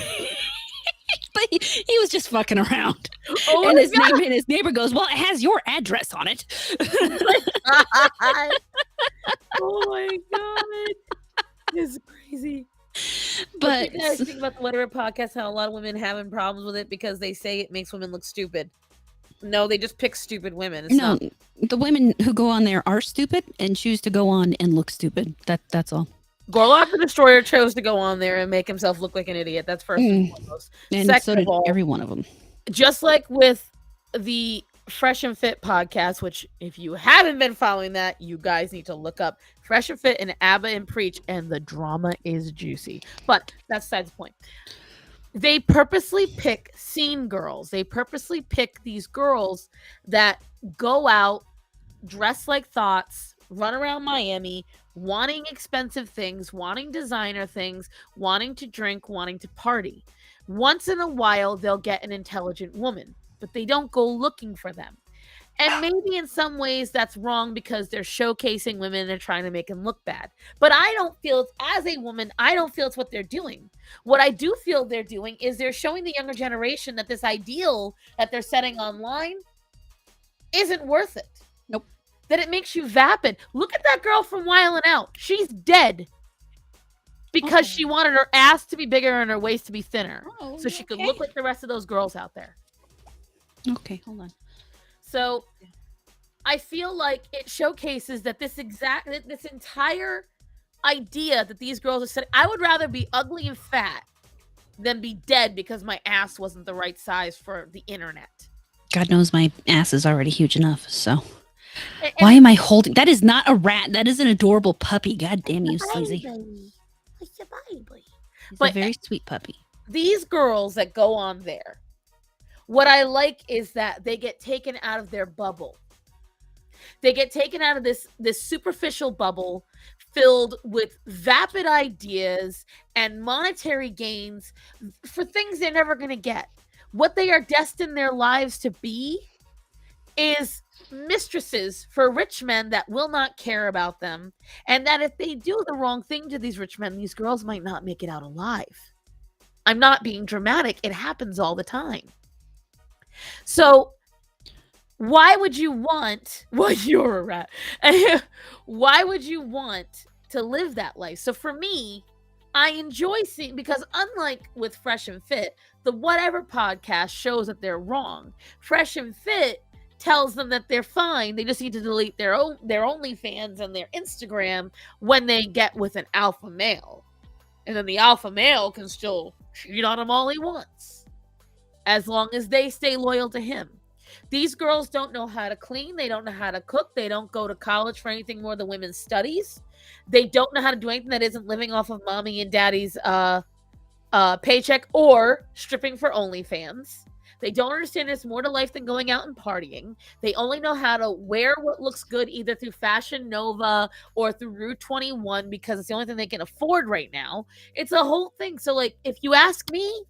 he was just fucking around. Oh, and his neighbor goes, "Well, it has your address on it." Oh my god, it's crazy. But you guys think about the Whatever podcast, how a lot of women having problems with it because they say it makes women look stupid. No, they just pick stupid women. The women who go on there are stupid and choose to go on and look stupid. That's all. Gorlock the Destroyer chose to go on there and make himself look like an idiot. That's first and foremost. And second so did of all, every one of them. Just like with the Fresh and Fit podcast, which if you haven't been following that, you guys need to look up Fresh and Fit and Abba and Preach, and the drama is juicy. But that's besides the point. They purposely pick scene girls. They purposely pick these girls that go out, dress like thoughts, run around Miami, wanting expensive things, wanting designer things, wanting to drink, wanting to party. Once in a while, they'll get an intelligent woman, but they don't go looking for them. And maybe in some ways that's wrong because they're showcasing women and trying to make them look bad. But I don't feel, as a woman, I don't feel it's what they're doing. What I do feel they're doing is they're showing the younger generation that this ideal that they're setting online isn't worth it. Nope. That it makes you vapid. Look at that girl from Wildin' Out. She's dead because she wanted her ass to be bigger and her waist to be thinner. So she could look like the rest of those girls out there. Okay, hold on. So I feel like it showcases that this entire idea that these girls are setting, I would rather be ugly and fat than be dead because my ass wasn't the right size for the internet. God knows my ass is already huge enough, so. Why am I holding? That is not a rat. That is an adorable puppy. God damn you, sleazy. It's a baby. He's a very sweet puppy. These girls that go on there, what I like is that they get taken out of their bubble. They get taken out of this superficial bubble filled with vapid ideas and monetary gains for things they're never going to get. What they are destined their lives to be is mistresses for rich men that will not care about them, and that if they do the wrong thing to these rich men, these girls might not make it out alive. I'm not being dramatic. It happens all the time. So why would you want, well, you're a rat. Why would you want to live that life? So for me, I enjoy seeing, because unlike with Fresh and Fit, the Whatever podcast shows that they're wrong. Fresh and Fit tells them that they're fine. They just need to delete their OnlyFans and their Instagram when they get with an alpha male. And then the alpha male can still cheat on them all he wants, as long as they stay loyal to him. These girls don't know how to clean. They don't know how to cook. They don't go to college for anything more than women's studies. They don't know how to do anything that isn't living off of mommy and daddy's paycheck or stripping for OnlyFans. They don't understand there's more to life than going out and partying. They only know how to wear what looks good either through Fashion Nova or through Route 21 because it's the only thing they can afford right now. It's a whole thing. So, like, if you ask me,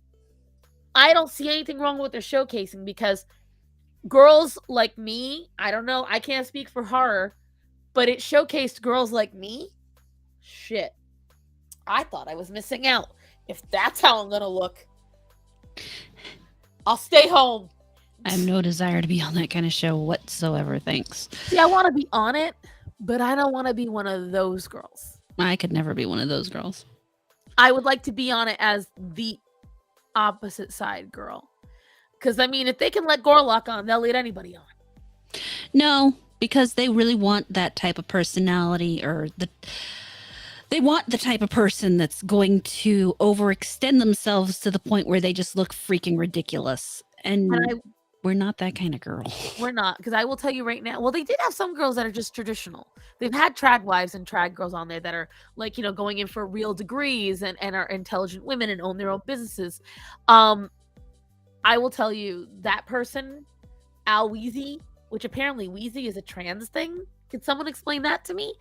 I don't see anything wrong with their showcasing because girls like me, I don't know, I can't speak for horror, but it showcased girls like me. Shit. I thought I was missing out. If that's how I'm going to look, I'll stay home. I have no desire to be on that kind of show whatsoever, thanks. See, I want to be on it, but I don't want to be one of those girls. I could never be one of those girls. I would like to be on it as the opposite side girl. Because, I mean, if they can let Gorlock on, they'll let anybody on. No, because they really want that type of personality they want the type of person that's going to overextend themselves to the point where they just look freaking ridiculous. And we're not that kind of girl. We're not, because I will tell you right now, well, they did have some girls that are just traditional. They've had trad wives and trad girls on there that are like, you know, going in for real degrees and are intelligent women and own their own businesses. I will tell you that person, Al Weezy, which apparently Weezy is a trans thing. Can someone explain that to me?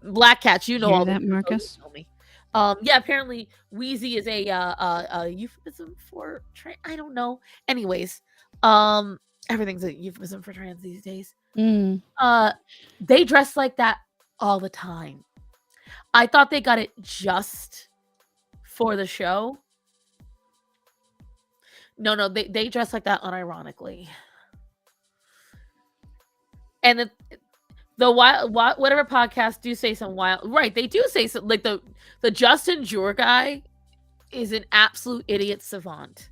Black Cats, you know all that, Marcus. Tell me. Yeah, apparently Wheezy is a euphemism for trans. I don't know. Anyways, everything's a euphemism for trans these days. They dress like that all the time. I thought they got it just for the show. No, they dress like that unironically. And the wild, whatever podcast do say some wild, right? They do say some, like the Justin Jure guy is an absolute idiot savant,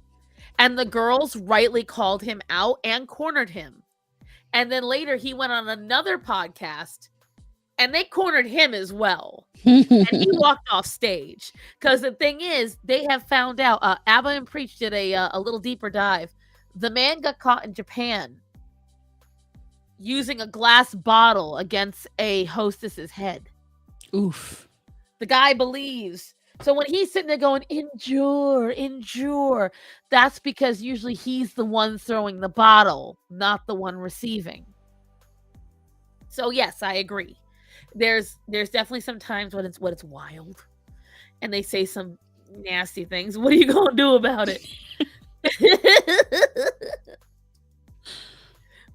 and the girls rightly called him out and cornered him, and then later he went on another podcast, and they cornered him as well, and he walked off stage because the thing is they have found out. Abba and Preach did a little deeper dive. The man got caught in Japan using a glass bottle against a hostess's head. Oof. The guy believes. So when he's sitting there going, endure, that's because usually he's the one throwing the bottle, not the one receiving. So yes, I agree. There's definitely some times when it's wild and they say some nasty things. What are you gonna do about it?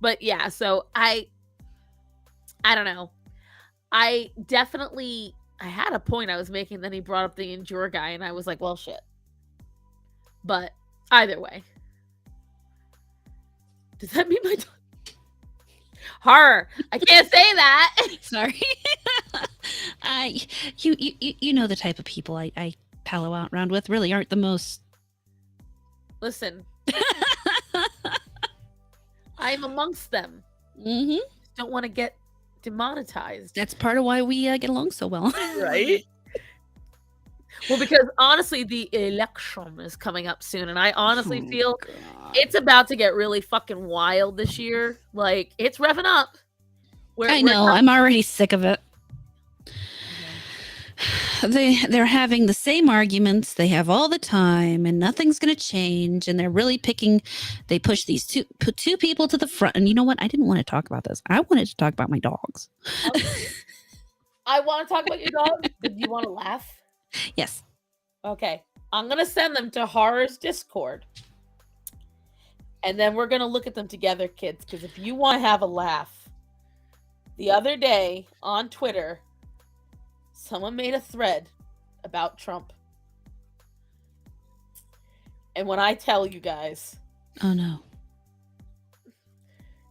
But yeah, so I don't know. I had a point I was making, then he brought up the endure guy, and I was like, well, shit. But either way. Does that mean my horror? I can't say that. Sorry. You know the type of people I pal out around with really aren't the most. Listen. I'm amongst them. Mm-hmm. Don't want to get demonetized. That's part of why we get along so well. Right? Well, because honestly, the election is coming up soon, and I honestly feel it's about to get really fucking wild this year. Like, it's revving up. I know. I'm already sick of it. They're having the same arguments they have all the time, and nothing's going to change. And they're really they push these two people to the front. And you know what? I didn't want to talk about this. I wanted to talk about my dogs. I want to talk about your dogs. But you want to laugh? Yes. Okay. I'm going to send them to Horror's Discord. And then we're going to look at them together, kids. Because if you want to have a laugh, the other day on Twitter, someone made a thread about Trump. And when I tell you guys... Oh, no.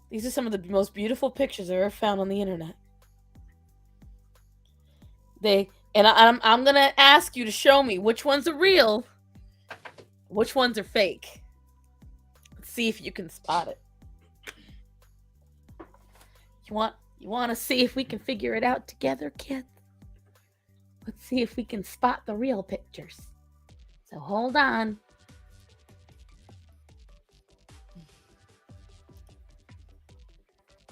These are some of the most beautiful pictures I've ever found on the internet. I'm going to ask you to show me which ones are real, which ones are fake. Let's see if you can spot it. You want to see if we can figure it out together, kids? Let's see if we can spot the real pictures. So hold on.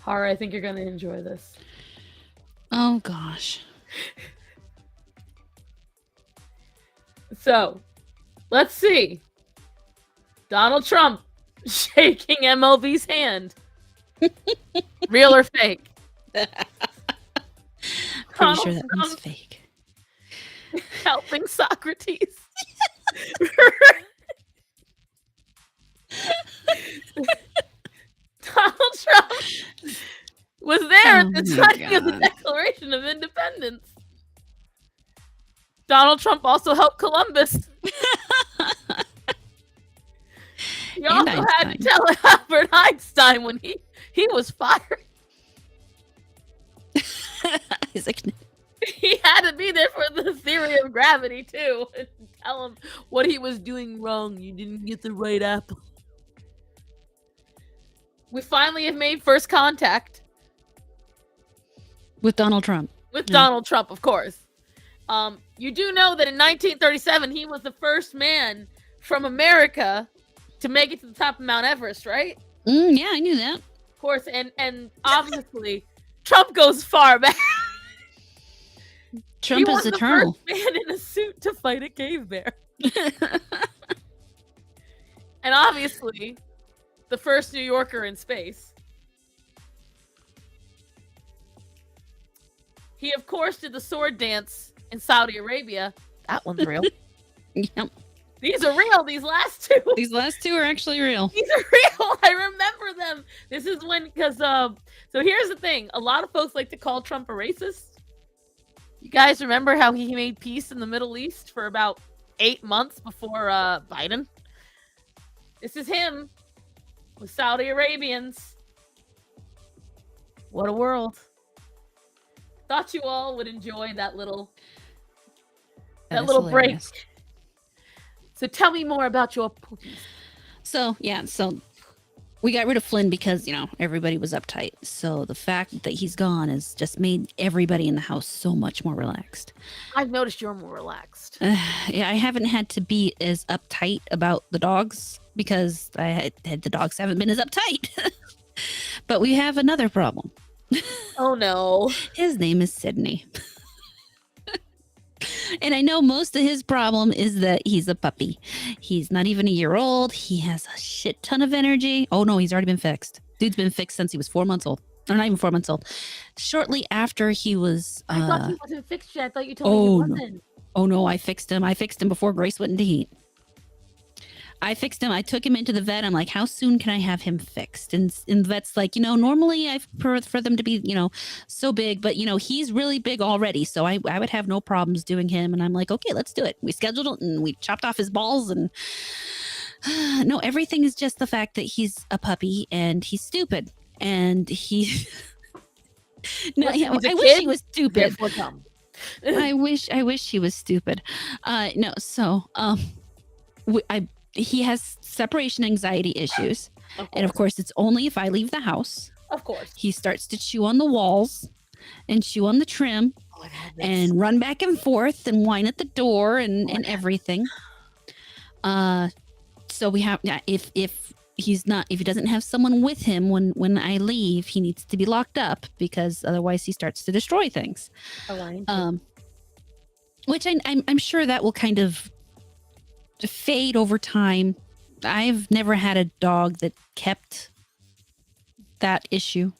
Tara, I think you're going to enjoy this. Oh gosh. So, let's see. Donald Trump shaking MLB's hand. Real or fake? Pretty sure that one's fake. Helping Socrates. Donald Trump was there at the signing of the Declaration of Independence. Donald Trump also helped Columbus. He also had to tell Albert Einstein when he was fired. He had to be there for the theory of gravity too, and tell him what he was doing wrong. You didn't get the right apple. We finally have made first contact with Donald Trump. With Donald Trump, of course. You do know that in 1937 he was the first man from America to make it to the top of Mount Everest, right? Yeah, I knew that. Of course, and obviously Trump goes far back. Trump is eternal. He was the first man in a suit to fight a cave bear. And obviously, the first New Yorker in space. He, of course, did the sword dance in Saudi Arabia. That one's real. Yep. These are real. These last two. These last two are actually real. These are real. I remember them. This is when, because, so here's the thing. A lot of folks like to call Trump a racist. You guys remember how he made peace in the Middle East for about 8 months before Biden? This is him with Saudi Arabians. What a world. Thought you all would enjoy that little break. So tell me more about your poopies. So we got rid of Flynn because, everybody was uptight. So the fact that he's gone has just made everybody in the house so much more relaxed. I've noticed you're more relaxed. Yeah, I haven't had to be as uptight about the dogs because the dogs haven't been as uptight. But we have another problem. Oh, no. His name is Sydney. And I know most of his problem is that he's a puppy. He's not even a year old. He has a shit ton of energy. Oh, no, he's already been fixed. Dude's been fixed since he was 4 months old. Or not even 4 months old. Shortly after he was... I thought he wasn't fixed yet. I thought you told me he wasn't. No. Oh, no, I fixed him. I fixed him before Grace went into heat. I fixed him. I took him into the vet. I'm like, how soon can I have him fixed? And the vet's like, normally I prefer for them to be, so big, but he's really big already. So I would have no problems doing him. And I'm like, okay, let's do it. We scheduled it and we chopped off his balls and no, everything is just the fact that he's a puppy and he's stupid and he, no, I wish he was stupid. I wish he was stupid. No. So, he has separation anxiety issues. And of course, it's only if I leave the house. Of course. He starts to chew on the walls and chew on the trim and run back and forth and whine at the door and everything. So we have, if he doesn't have someone with him when I leave, he needs to be locked up because otherwise he starts to destroy things. Which I'm sure that will kind of fade over time. I've never had a dog that kept that issue.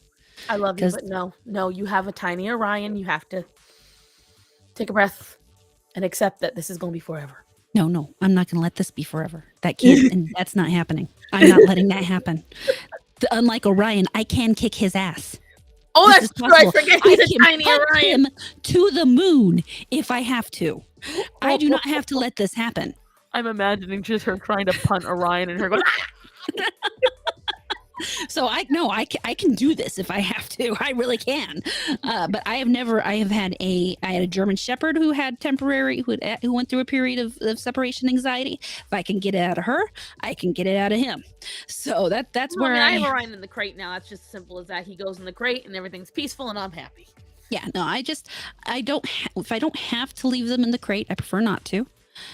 I love you, but no, you have a tiny Orion. You have to take a breath and accept that this is going to be forever. No, I'm not going to let this be forever. That can't, and that's not happening. I'm not letting that happen. Unlike Orion, I can kick his ass. Oh, that's true. I forget he's a tiny Orion. Him to the moon if I have to. I do not have to let this happen. I'm imagining just her trying to punt Orion and her going. So I can do this if I have to. I really can. But I had a German Shepherd who had who went through a period of separation anxiety. If I can get it out of her, I can get it out of him. So that's where I have Orion in the crate now. That's just as simple as that. He goes in the crate and everything's peaceful and I'm happy. Yeah, no, if I don't have to leave them in the crate, I prefer not to.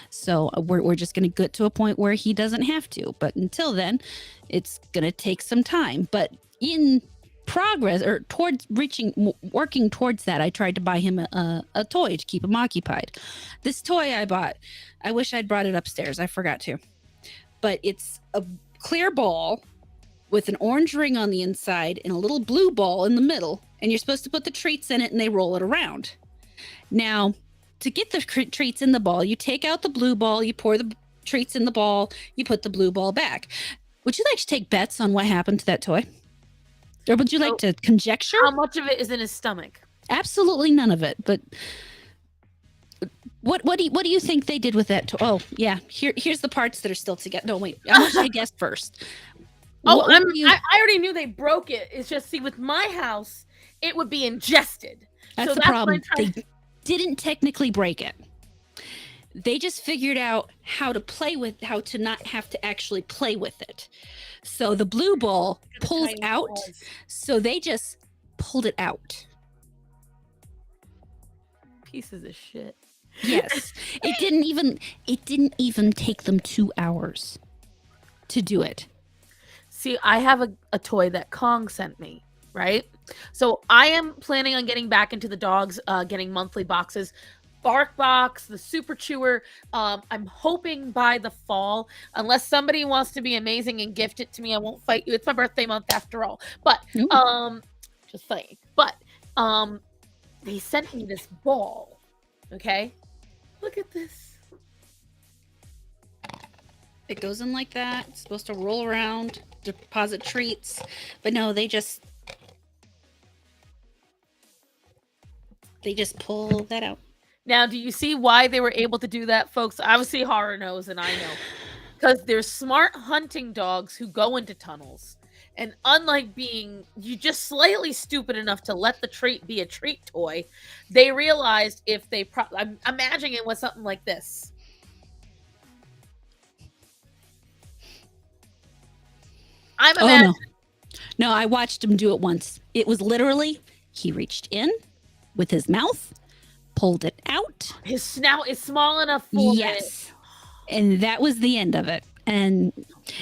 So we're just going to get to a point where he doesn't have to. But until then, it's going to take some time. But in progress or towards working towards that, I tried to buy him a toy to keep him occupied. This toy I bought, I wish I'd brought it upstairs. I forgot to. But it's a clear ball with an orange ring on the inside and a little blue ball in the middle. And you're supposed to put the treats in it and they roll it around. Now, to get the treats in the ball, you take out the blue ball, you pour the treats in the ball, you put the blue ball back. Would you like to take bets on what happened to that toy? Or would you like to conjecture? How much of it is in his stomach? Absolutely none of it. But what do you think they did with that toy? Oh, yeah. Here's the parts that are still together. No, wait. I want you to guess first. I already knew they broke it. It's just, see, with my house, it would be ingested. That's the problem. They didn't technically break it. They just figured out how to not have to actually play with it. So the blue ball pulls out. So they just pulled it out. Pieces of shit. Yes. It didn't even take them 2 hours to do it. See, I have a toy that Kong sent me, right? So I am planning on getting back into the dogs, getting monthly boxes. Bark Box, the Super Chewer. I'm hoping by the fall, unless somebody wants to be amazing and gift it to me, I won't fight you. It's my birthday month after all. But just saying. But they sent me this ball. Okay, look at this. It goes in like that. It's supposed to roll around, deposit treats, but no, they just pull that out. Now, do you see why they were able to do that, folks? Obviously, horror knows, and I know. Because there's smart hunting dogs who go into tunnels. And unlike being you just slightly stupid enough to let the treat be a treat toy, they realized if they... I'm imagining it was something like this. I'm imagining... No, I watched him do it once. It was literally, he reached in with his mouth, pulled it out. His snout is small enough for it. Yes. And that was the end of it. And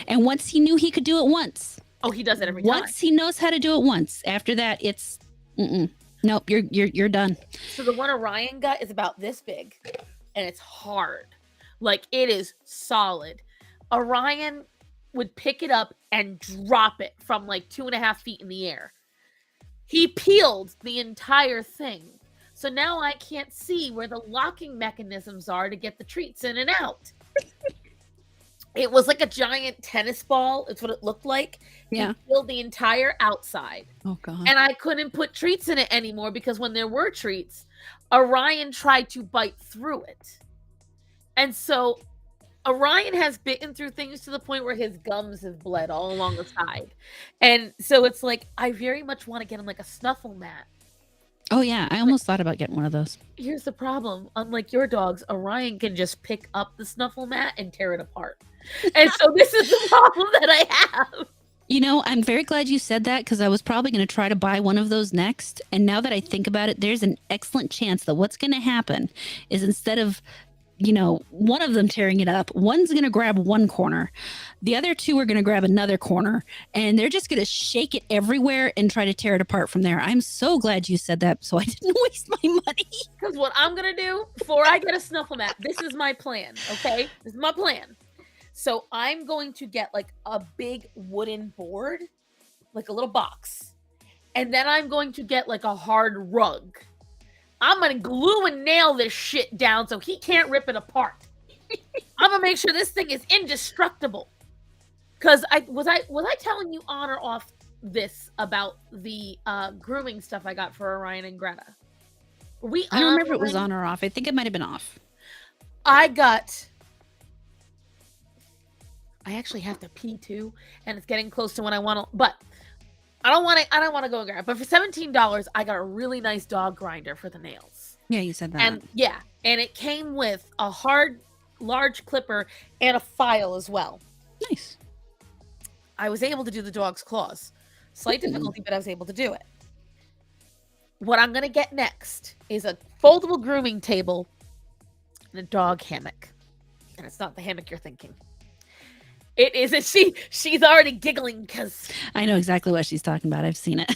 once he knew he could do it once. Oh, he does it every time. Once he knows how to do it once. After that, it's nope, you're done. So the one Orion got is about this big, and it's hard. Like, it is solid. Orion would pick it up and drop it from like 2.5 feet in the air. He peeled the entire thing. So now I can't see where the locking mechanisms are to get the treats in and out. It was like a giant tennis ball. It's what it looked like. Yeah. He peeled the entire outside. Oh, God. And I couldn't put treats in it anymore because when there were treats, Orion tried to bite through it. And so Orion has bitten through things to the point where his gums have bled all along the side. And so it's like, I very much want to get him like a snuffle mat. Oh, yeah. I almost thought about getting one of those. Here's the problem. Unlike your dogs, Orion can just pick up the snuffle mat and tear it apart. And so this is the problem that I have. You know, I'm very glad you said that because I was probably going to try to buy one of those next. And now that I think about it, there's an excellent chance that what's going to happen is instead of, one of them tearing it up, one's going to grab one corner. The other two are going to grab another corner. And they're just going to shake it everywhere and try to tear it apart from there. I'm so glad you said that so I didn't waste my money. Because what I'm going to do before I get a snuffle mat, this is my plan, okay? This is my plan. So I'm going to get like a big wooden board, like a little box. And then I'm going to get like a hard rug. I'm going to glue and nail this shit down so he can't rip it apart. I'm going to make sure this thing is indestructible. Because was I telling you on or off this about the grooming stuff I got for Orion and Greta? I don't remember it was on or off. I think it might have been off. I actually have to pee too, and it's getting close to when I want to, but I don't want to go and grab. But for $17, I got a really nice dog grinder for the nails. Yeah, you said that. And it came with a hard, large clipper and a file as well. Nice. I was able to do the dog's claws. Slight difficulty, but I was able to do it. What I'm gonna get next is a foldable grooming table and a dog hammock. And it's not the hammock you're thinking. It is. She's already giggling because I know exactly what she's talking about. I've seen it.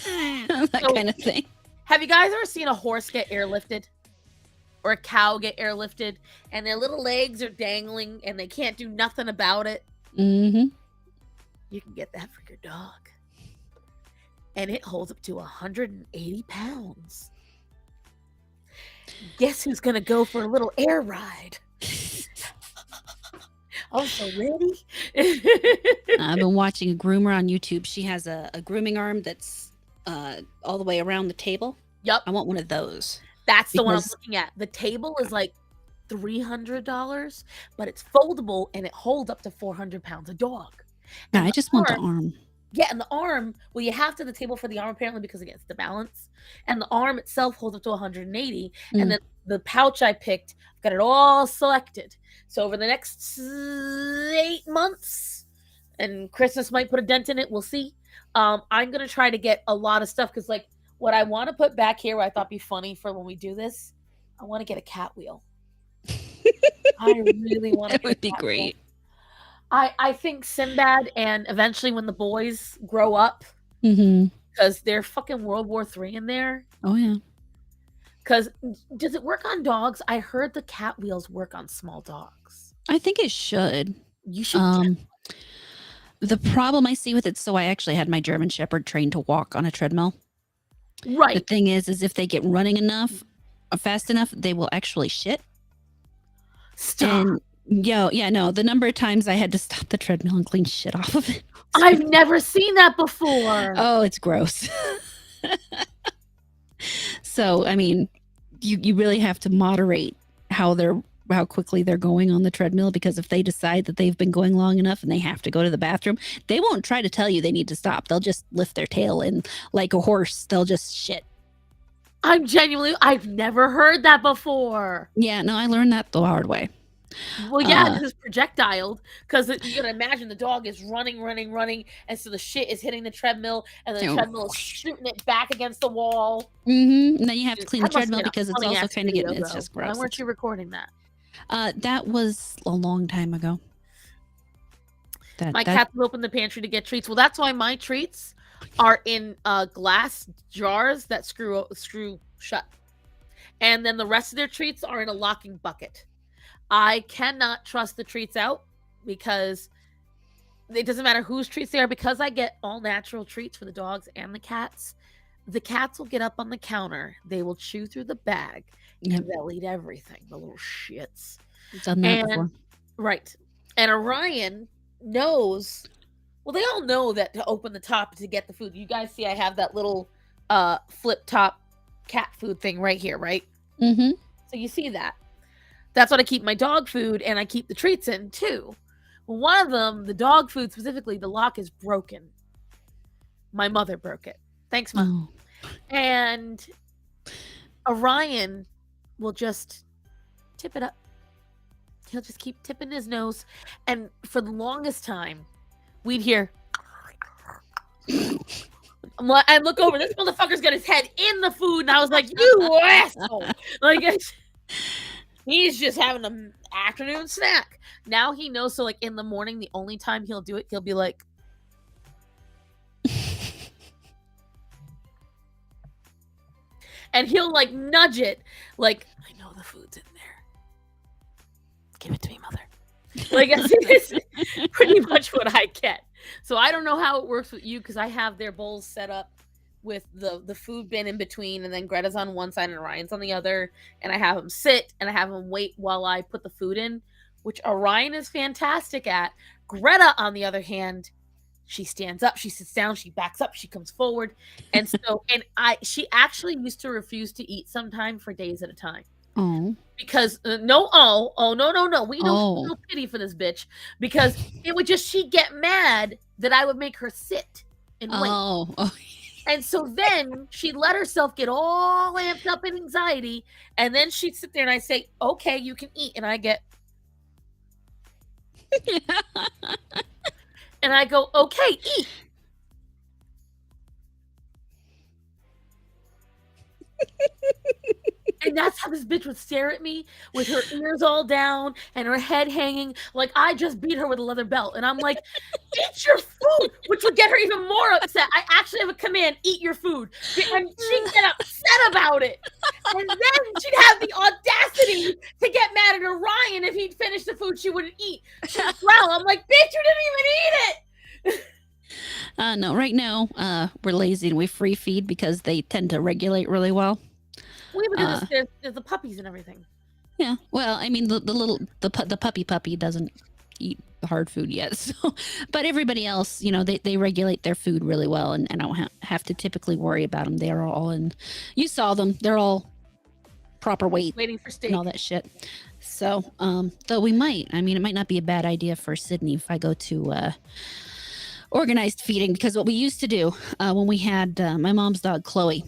that So- kind of thing. Have you guys ever seen a horse get airlifted? Or a cow get airlifted and their little legs are dangling and they can't do nothing about it? Mm-hmm. You can get that for your dog. And it holds up to 180 pounds. Guess who's going to go for a little air ride? Oh, so ready? I've been watching a groomer on YouTube. She has a grooming arm that's all the way around the table. Yep. I want one of those. That's the one I'm Because- looking at. The table is like $300, but it's foldable and it holds up to 400 pounds. A dog. No, And I the just want the arm- arm. Yeah, and the arm, well, you have to the table for the arm apparently because it gets the balance. And the arm itself holds up to 180. Mm. And then the pouch I picked, I've got it all selected. So over the next 8 months, and Christmas might put a dent in it, we'll see. I'm going to try to get a lot of stuff because, like, what I want to put back here, what I thought be funny for when we do this, I want to get a cat wheel. I really want to. That would be great. I think Sinbad and eventually when the boys grow up, Mm-hmm. because they're fucking World War III in there. Oh yeah. Because does it work on dogs? I heard the cat wheels work on small dogs. I think it should. You should. Get The problem I see with it, so I actually had my German Shepherd trained to walk on a treadmill. The right. thing is if they get running enough, fast enough, they will actually shit. Stop. And no, the number of times I had to stop the treadmill and clean shit off of it. I've never seen that before. Oh, it's gross. So, I mean, you really have to moderate how quickly they're going on the treadmill, because if they decide that they've been going long enough and they have to go to the bathroom, they won't try to tell you they need to stop. They'll just lift their tail and like a horse, they'll just shit. I've never heard that before. Yeah, no, I learned that the hard way. Well, yeah, this is projectiled because you can imagine the dog is running, and so the shit is hitting the treadmill, and the Oh. treadmill is shooting it back against the wall. Mm-hmm. And then you have to clean the That must have treadmill been a because it's also funny-ass kind of video, getting, it's though. just Why gross. weren't you recording that? That was a long time ago. My cats will open the pantry to get treats. Well, that's why my treats are in glass jars that screw shut, and then the rest of their treats are in a locking bucket. I cannot trust the treats out because it doesn't matter whose treats they are, because I get all natural treats for the dogs and the cats. The cats will get up on the counter, they will chew through the bag, Yep. and they'll eat everything, the little shits. Done that And- before. Right. And Orion knows, well, they all know that to open the top to get the food. You guys see I have that little flip top cat food thing right here, right? Mm-hmm. So you see that. That's what I keep my dog food, and I keep the treats in too. Well, one of them, the dog food specifically, the lock is broken. My mother broke it. Thanks, Mom. Oh. And Orion will just tip it up. He'll just keep tipping his nose. And for the longest time, we'd hear. I look over, this motherfucker's got his head in the food, and I was like, you asshole. Like, he's just having an afternoon snack. Now he knows, so like in the morning, the only time he'll do it, he'll be like, and he'll like nudge it, like, I know the food's in there. Give it to me, mother. Like, it's pretty much what I get. So I don't know how it works with you, because I have their bowls set up with the food bin in between, and then Greta's on one side and Orion's on the other, and I have them sit and I have them wait while I put the food in, which Orion is fantastic at. Greta, on the other hand, she stands up, she sits down, she backs up, she comes forward, and so she actually used to refuse to eat sometime for days at a time. Oh. Because no, we don't feel pity for this bitch, because it would just, she'd get mad that I would make her sit and wait. Oh. And so then she'd let herself get all amped up in anxiety, and then she'd sit there and I say, okay, you can eat, and I get, and I go, okay, eat. And that's this bitch would stare at me with her ears all down and her head hanging like I just beat her with a leather belt. And I'm like, eat your food, which would get her even more upset. I actually have a command, eat your food. And she'd get upset about it. And then she'd have the audacity to get mad at Orion if he'd finish the food she wouldn't eat. She'd growl. I'm like, bitch, you didn't even eat it. No, right now we're lazy and we free feed because they tend to regulate really well. We would do this. There's the puppies and everything. Yeah, well, I mean the puppy doesn't eat hard food yet, so but everybody else, they regulate their food really well, and I don't have to typically worry about them. They're all in. You saw them; they're all proper weight, waiting for steak and all that shit. So, though we might, I mean, it might not be a bad idea for Sydney if I go to organized feeding, because what we used to do when we had my mom's dog Chloe,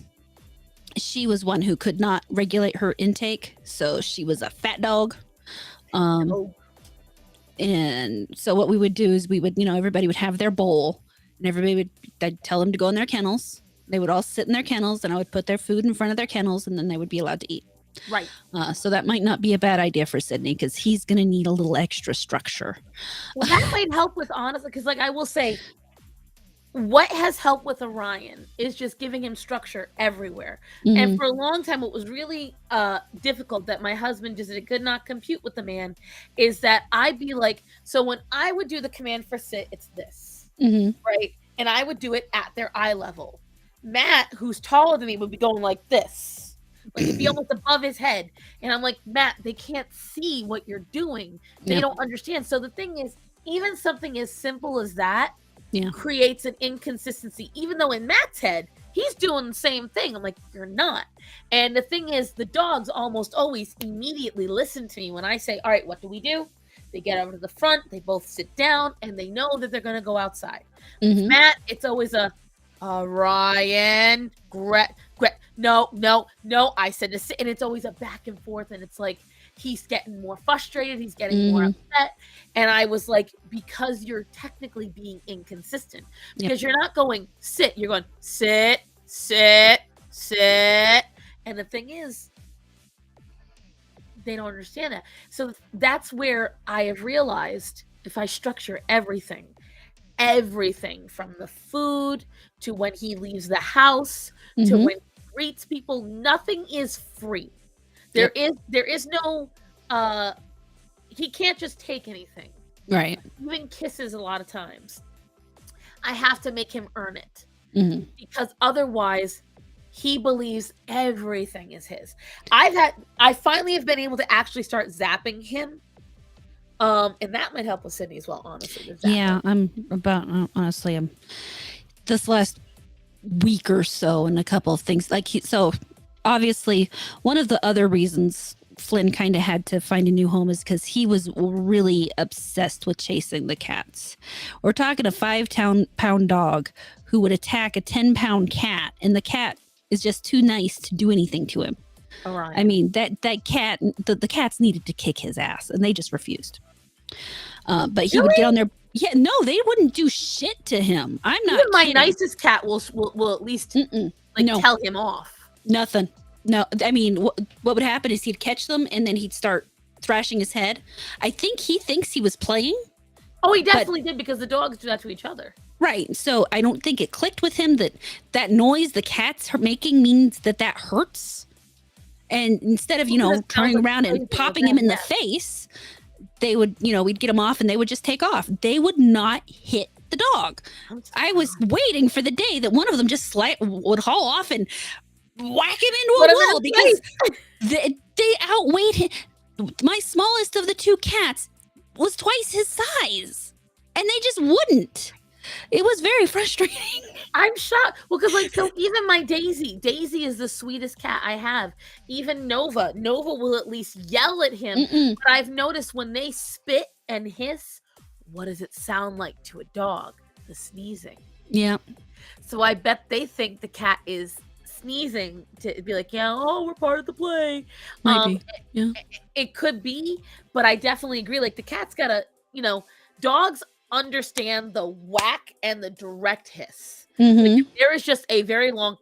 she was one who could not regulate her intake, so she was a fat dog. And so what we would do is we would, everybody would have their bowl, and I'd tell them to go in their kennels. They would all sit in their kennels, and I would put their food in front of their kennels, and then they would be allowed to eat. Right. So that might not be a bad idea for Sydney, because he's going to need a little extra structure. Well, that might help with, honestly, because I will say, what has helped with Orion is just giving him structure everywhere. Mm-hmm. And for a long time, what was really difficult that my husband just could not compute with the man is that I'd be like, so when I would do the command for sit, it's this, right? And I would do it at their eye level. Matt, who's taller than me, would be going like this. Like it'd be almost above his head. And I'm like, Matt, they can't see what you're doing. They don't understand. So the thing is, even something as simple as that creates an inconsistency, even though in Matt's head, he's doing the same thing. I'm like, you're not. And the thing is, the dogs almost always immediately listen to me when I say, all right, what do we do? They get over to the front, they both sit down, and they know that they're going to go outside. With Matt, it's always a, Ryan, no, I said to sit, and it's always a back and forth, and it's like, he's getting more frustrated, he's getting more upset. And I was like, because you're technically being inconsistent, because you're not going sit, you're going sit. And the thing is, they don't understand that. So that's where I have realized, if I structure everything from the food to when he leaves the house to when he greets people, nothing is free. There is no he can't just take anything. Right. Even kisses, a lot of times I have to make him earn it, because otherwise he believes everything is his. I finally have been able to actually start zapping him, and that might help with Sydney as well, honestly. Yeah, I'm this last week or so, and a couple of things so obviously one of the other reasons Flynn kind of had to find a new home is because he was really obsessed with chasing the cats. We're talking a 5-pound dog who would attack a 10-pound cat, and the cat is just too nice to do anything to him. All right. I mean, that cat, the cats needed to kick his ass, and they just refused. But he would get on their. Yeah, no, they wouldn't do shit to him. I'm not. Even my kidding. nicest cat will at least tell him off. Nothing. No, I mean, what would happen is he'd catch them, and then he'd start thrashing his head. I think he thinks he was playing. Oh, he definitely did, because the dogs do that to each other. Right. So I don't think it clicked with him that noise the cats are making means that hurts. And instead of, turning around and popping him in the face, they would, we'd get him off and they would just take off. They would not hit the dog. I was waiting for the day that one of them just would haul off and whack him into a wall, because they outweighed him. My smallest of the two cats was twice his size, and they just wouldn't. It was very frustrating. I'm shocked. Well, because so even my Daisy is the sweetest cat I have. Even Nova will at least yell at him. But I've noticed when they spit and hiss, what does it sound like to a dog? The sneezing. Yeah. So I bet they think the cat is sneezing to be like, we're part of the play. Might be. Yeah. It could be, but I definitely agree. Like, the cat's gotta, dogs understand the whack and the direct hiss. Like, there is just a very long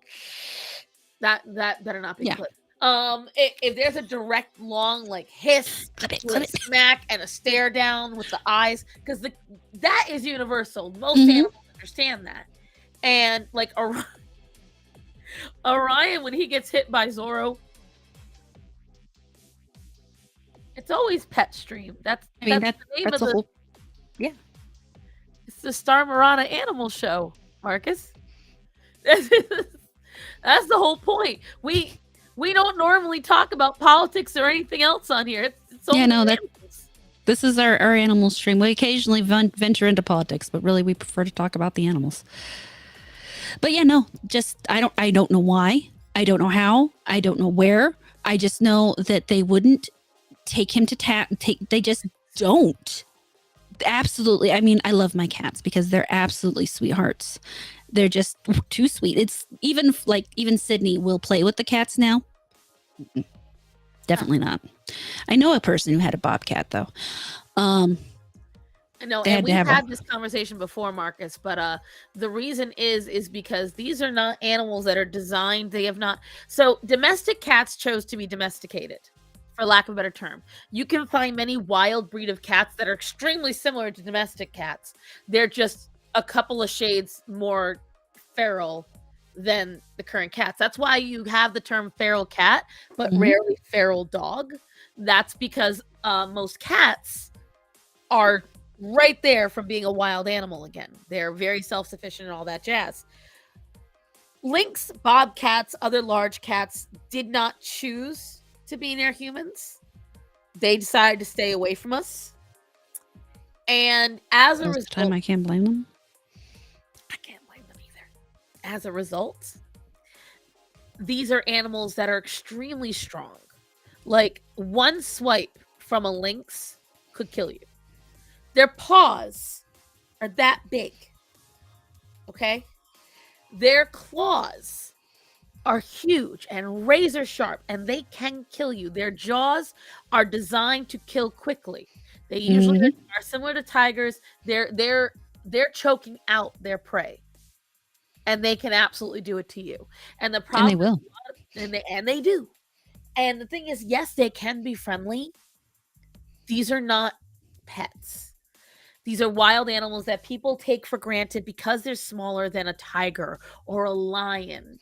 that better not be clipped. If there's a direct, long, like hiss Clip it, with clip a it. smack and a stare down with the eyes, because the that is universal. Most Mhm. animals understand that. And like Orion, when he gets hit by Zoro, it's always pet stream. That's I mean, the name that's of the the whole. Yeah. it's the StarMorata Animal Show, Marcus. That's the whole point. We don't normally talk about politics or anything else on here. It's Yeah, only no, that animals. this is our animal stream. We occasionally venture into politics, but really we prefer to talk about the animals. But yeah, no, just I don't know why. I don't know how. I don't know where. I just know that they wouldn't take him to take they just don't. Absolutely. I mean, I love my cats because they're absolutely sweethearts. They're just too sweet. It's even like even Sydney will play with the cats now. Definitely not. I know a person who had a bobcat though. Um, No, they and had to we've have a. had this conversation before, Marcus, but the reason is because these are not animals that are designed, they have not. So domestic cats chose to be domesticated, for lack of a better term. You can find many wild breed of cats that are extremely similar to domestic cats. They're just a couple of shades more feral than the current cats. That's why you have the term feral cat, but Mhm. rarely feral dog. That's because most cats are right there from being a wild animal again. They're very self sufficient and all that jazz. Lynx, bobcats, other large cats did not choose to be near humans. They decided to stay away from us. And as a Most of the time, result, I can't blame them. I can't blame them either. As a result, these are animals that are extremely strong. Like one swipe from a lynx could kill you. Their paws are that big. Okay? Their claws are huge and razor sharp and they can kill you. Their jaws are designed to kill quickly. They usually Hmm. are similar to tigers. They're choking out their prey and they can absolutely do it to you. And the And problem they will. and they do. And the thing is, yes, they can be friendly. These are not pets. These are wild animals that people take for granted because they're smaller than a tiger or a lion.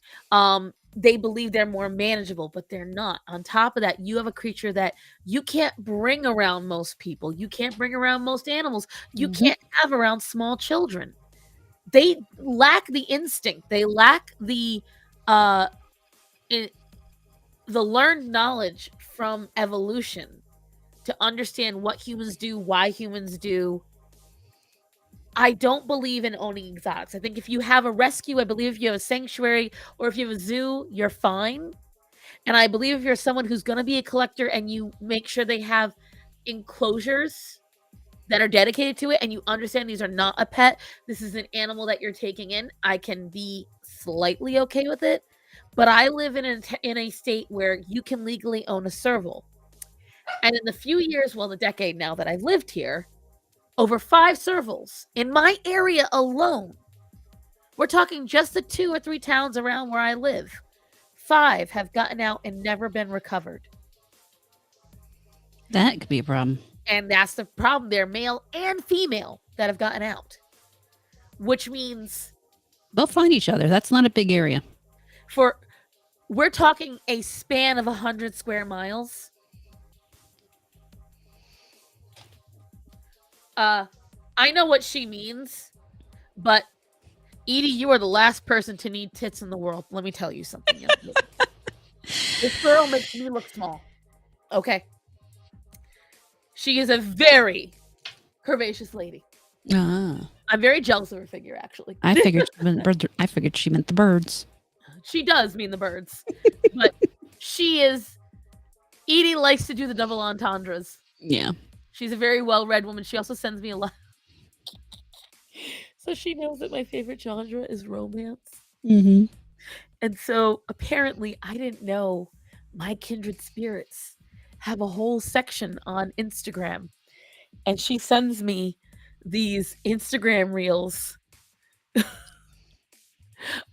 They believe they're more manageable, but they're not. On top of that, you have a creature that you can't bring around most people. You can't bring around most animals. You Hmm. can't have around small children. They lack the instinct. They lack uh i- the learned knowledge from evolution to understand what humans do, why humans do. I don't believe in owning exotics. I think if you have a rescue, I believe if you have a sanctuary or if you have a zoo, you're fine. And I believe if you're someone who's going to be a collector and you make sure they have enclosures that are dedicated to it and you understand these are not a pet, this is an animal that you're taking in, I can be slightly okay with it. But I live in a state where you can legally own a serval. And in the few years, well, the decade now that I've lived here, over 5 servals in my area alone. We're talking just the 2 or 3 towns around where I live. 5 have gotten out and never been recovered. That could be a problem. And that's the problem. They're male and female that have gotten out, which means They'll find each other. That's not a big area. for we're talking a span of 100 square miles. Uh, I know what she means, but Edie, you are the last person to need tits in the world. Let me tell you something. This girl makes me look small. Okay. She is a very curvaceous lady. Ah, I'm very jealous of her figure, actually. I figured she meant birds. I figured she meant the birds. She does mean the birds, but she is. Edie likes to do the double entendres. Yeah. She's a very well read woman. She also sends me a lot. So she knows that my favorite genre is romance. Hmm. And so apparently, I didn't know my kindred spirits have a whole section on Instagram. And she sends me these Instagram reels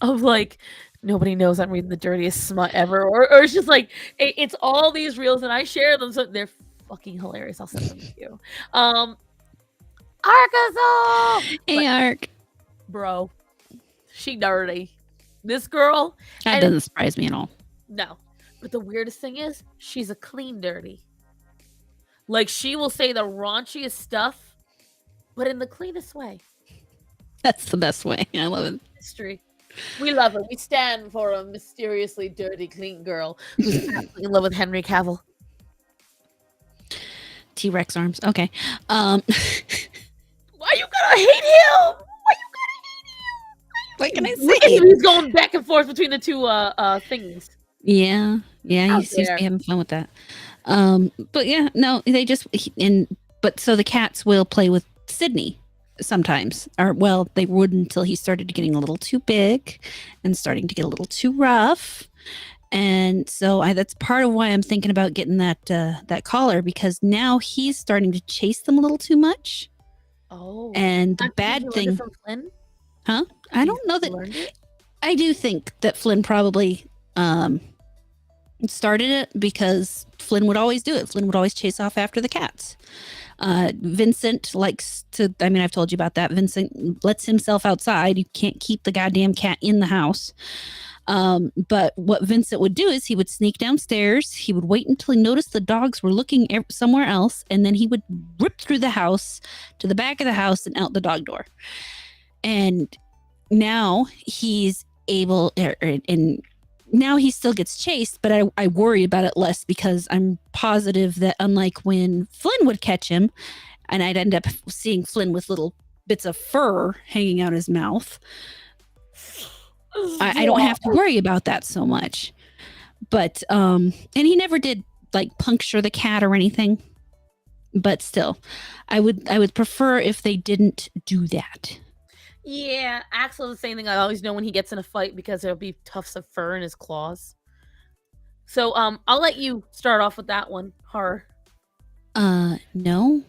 of like nobody knows I'm reading the dirtiest smut ever, or it's just like it's all these reels, and I share them, so they're fucking hilarious. I'll send them to you. Arkansas, Hey, but Ark. bro, she dirty. This girl, That and doesn't surprise me at all. no, but the weirdest thing is she's a clean dirty. Like she will say the raunchiest stuff, but in the cleanest way. That's the best way. I love it. History. We love her. We stand for a mysteriously dirty, clean girl who's absolutely in love with Henry Cavill. T-Rex arms. Okay. Why you gotta hate him? Why you What can I Look at say? him. He's going back and forth between the two things. Yeah. How He seems to dare. be having fun with that. But yeah, no, they just but so the cats will play with Sydney sometimes, or well, they would until he started getting a little too big and starting to get a little too rough. And so that's part of why I'm thinking about getting that collar, because now he's starting to chase them a little too much. Oh. And the Did bad you learn it thing, from Flynn? huh? I don't know You that. learned it? I do think that Flynn probably started it, because Flynn would always do it. Flynn would always chase off after the cats. Vincent likes to, I mean, I've told you about that. Vincent lets himself outside. You can't keep the goddamn cat in the house. But what Vincent would do is he would sneak downstairs. He would wait until he noticed the dogs were looking somewhere else, and then he would rip through the house to the back of the house and out the dog door. And now he's able, and now he still gets chased, but I worry about it less, because I'm positive that unlike when Flynn would catch him, and I'd end up seeing Flynn with little bits of fur hanging out his mouth, I don't have to worry about that so much. But and he never did like puncture the cat or anything. But still, I would prefer if they didn't do that. Yeah, Axel, the same thing. I always know when he gets in a fight because there'll be tufts of fur in his claws. So I'll let you start off with that one. Horror. No.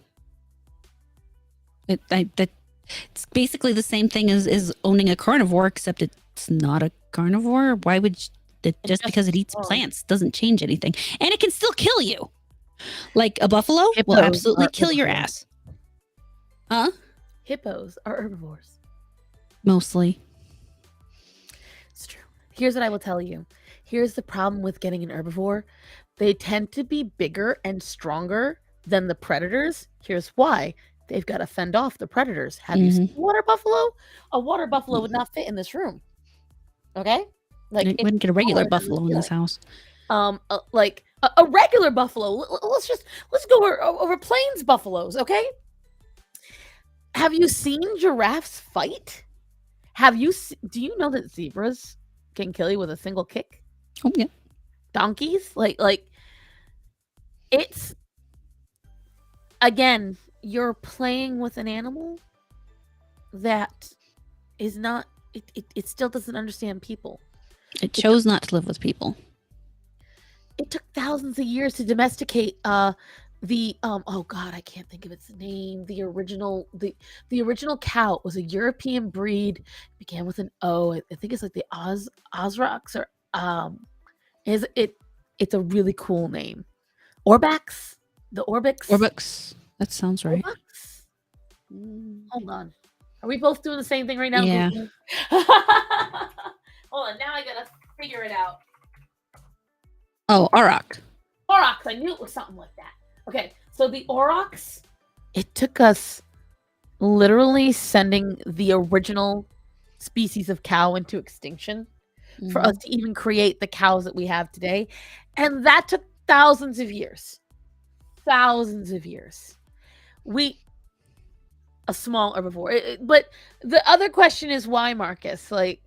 It's basically the same thing as owning a carnivore, except it's not a carnivore. Why would just because it eats plants doesn't change anything, and it can still kill you. Like a buffalo will Hippos absolutely are kill your herbivores. ass. Huh? Hippos are herbivores. Mostly. It's true. Here's what I will tell you. Here's the problem with getting an herbivore. They tend to be bigger and stronger than the predators. Here's why. They've got to fend off the predators. Have you seen a water buffalo? A water buffalo would not fit in this room. Okay? Like, I wouldn't get a regular buffalo in this house. Like a regular buffalo. Let's go over plains buffaloes, okay? Have you seen giraffes fight? Do you know that zebras can kill you with a single kick? Oh yeah. Donkeys? Like it's again, you're playing with an animal that is not it still doesn't understand people. It chose not to live with people. It took thousands of years to domesticate the oh god, I can't think of its name. The original cow was a European breed, began with an O. I think it's like the Osrox or it's a really cool name. Orbx? The Orbix? Orbix. That sounds right. Orbx? Hold on. Are we both doing the same thing right now? Yeah. Hold on, now I gotta figure it out. Oh, Auroch. Aurochs, I knew it was something like that. Okay, so the aurochs, it took us literally sending the original species of cow into extinction for us to even create the cows that we have today. And that took thousands of years. Thousands of years. A small herbivore. But the other question is why, Marcus? Like,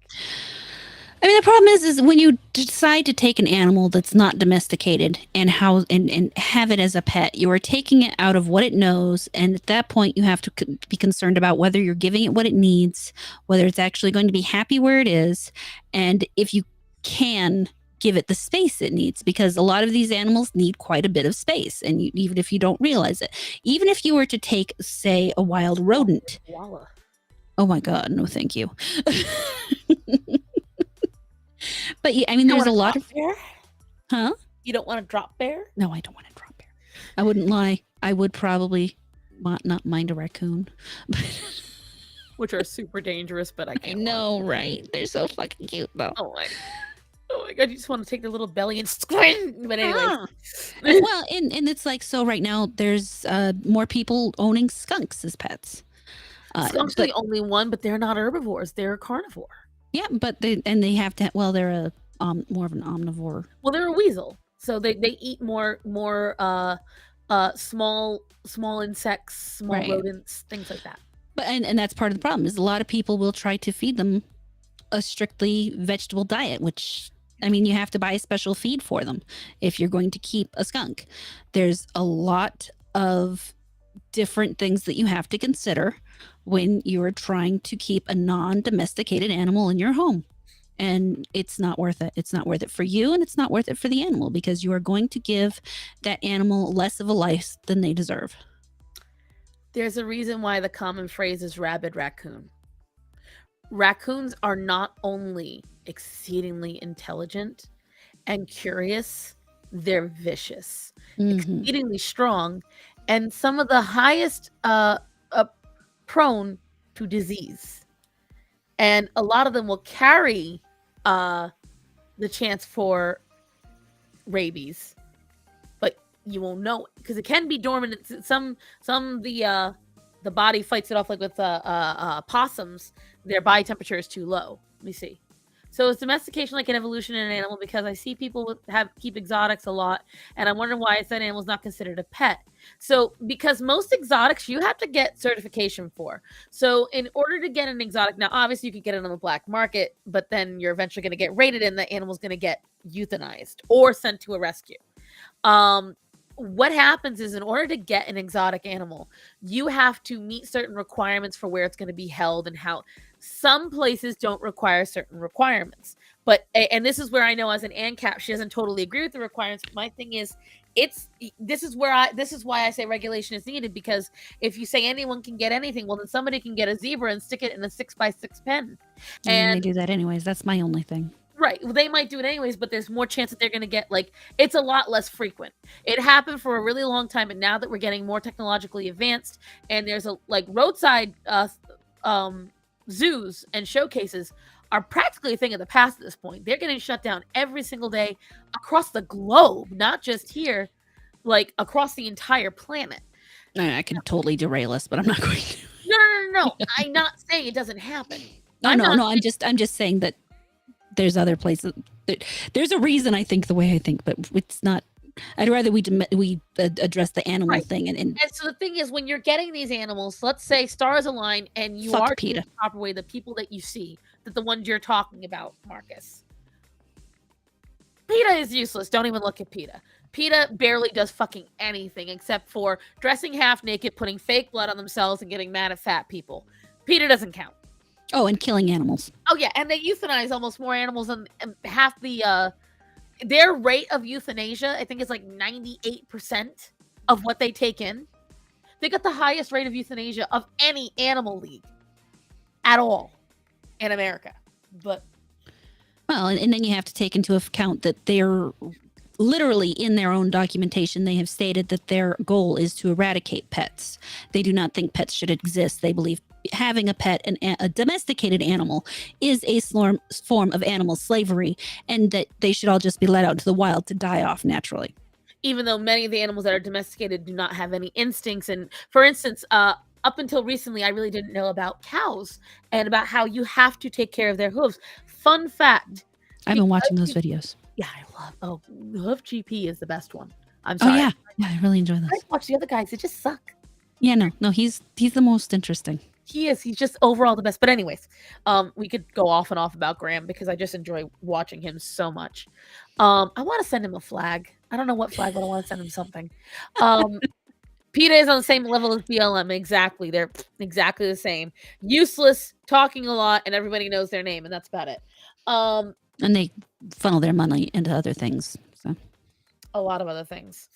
I mean, the problem is when you decide to take an animal that's not domesticated and have it as a pet, you are taking it out of what it knows, and at that point, you have to be concerned about whether you're giving it what it needs, whether it's actually going to be happy where it is, and if you can give it the space it needs, because a lot of these animals need quite a bit of space, and even if you don't realize it, even if you were to take, say, a wild rodent. Koala. Oh my God, no, thank you. But yeah, I mean, You don't there's a want to lot drop of bear? huh? You don't want to drop bear? No, I don't want to drop bear. I wouldn't lie. I would probably not mind a raccoon. Which are super dangerous, but I I can't lie. know, right? They're so fucking cute, though. Oh my god, you just want to take their little belly and squint. But anyway. Well, and it's like, so right now there's more people owning skunks as pets. Skunks are But the only one, but they're not herbivores. They're a carnivore. yeah, but they have to. Well, they're a more of an omnivore. Well, they're a weasel, so they eat more small insects, small Right. rodents, things like that. But and that's part of the problem is a lot of people will try to feed them a strictly vegetable diet, which, I mean, you have to buy a special feed for them if you're going to keep a skunk. There's a lot of different things that you have to consider when you're trying to keep a non-domesticated animal in your home. And it's not worth it. It's not worth it for you, and it's not worth it for the animal, because you are going to give that animal less of a life than they deserve. There's a reason why the common phrase is rabid raccoon. Raccoons are not only exceedingly intelligent and curious, they're vicious, Mm-hmm. exceedingly strong, and some of the highest prone to disease. And a lot of them will carry the chance for rabies, but you won't know it because it can be dormant. Some the body fights it off, like with possums. Their body temperature is too low. Let me see. So is domestication like an evolution in an animal? Because I see people keep exotics a lot, and I'm wondering why that animal is not considered a pet. So because most exotics you have to get certification for. So in order to get an exotic, now obviously you could get it on the black market, but then you're eventually going to get rated, and the animal's going to get euthanized or sent to a rescue. What happens is, in order to get an exotic animal, you have to meet certain requirements for where it's going to be held and how. Some places don't require certain requirements, and this is where I know as an ANCAP, she doesn't totally agree with the requirements. But my thing is, this is why I say regulation is needed, because if you say anyone can get anything, well, then somebody can get a zebra and stick it in a 6x6 pen, And they and do that anyways. That's my only thing. right. Well, they might do it anyways, but there's more chance that they're going to get, like, it's a lot less frequent. It happened for a really long time, and now that we're getting more technologically advanced, and there's a like roadside zoos and showcases are practically a thing of the past at this point. They're getting shut down every single day across the globe, not just here, like across the entire planet. I can totally derail us, but I'm not going to. No. I'm not saying it doesn't happen. No. I'm just saying that there's other places. There's a reason I think the way I think, but it's not. I'd rather we address the animal Right. thing. And so the thing is, when you're getting these animals, let's say stars align, and you Fuck are PETA. doing the proper way, the people that you see, that the ones you're talking about, Marcus. PETA is useless. Don't even look at PETA. PETA barely does fucking anything except for dressing half naked, putting fake blood on themselves, and getting mad at fat people. PETA doesn't count. Oh, and killing animals. Oh yeah, and they euthanize almost more animals than half the their rate of euthanasia, I think, is like 98% of what they take in. They got the highest rate of euthanasia of any animal league at all in America. But well, and then you have to take into account that they're literally, in their own documentation, they have stated that their goal is to eradicate pets. They do not think pets should exist. They believe having a pet, a domesticated animal, is a form of animal slavery, and that they should all just be let out into the wild to die off naturally. even though many of the animals that are domesticated do not have any instincts, and for instance, up until recently, I really didn't know about cows and about how you have to take care of their hooves. Fun fact. I've been watching those videos. Yeah, I love. Oh, Hoof GP is the best one. I'm Oh sorry. yeah, I really enjoy those. I watch the other guys. They just suck. Yeah, no, he's the most interesting. He is. He's just overall the best. But anyways, we could go off and off about Graham because I just enjoy watching him so much. I want to send him a flag. I don't know what flag, but I want to send him something. PETA is on the same level as BLM. Exactly. They're exactly the same. Useless, talking a lot, and everybody knows their name, and that's about it. And they funnel their money into other things. So a lot of other things.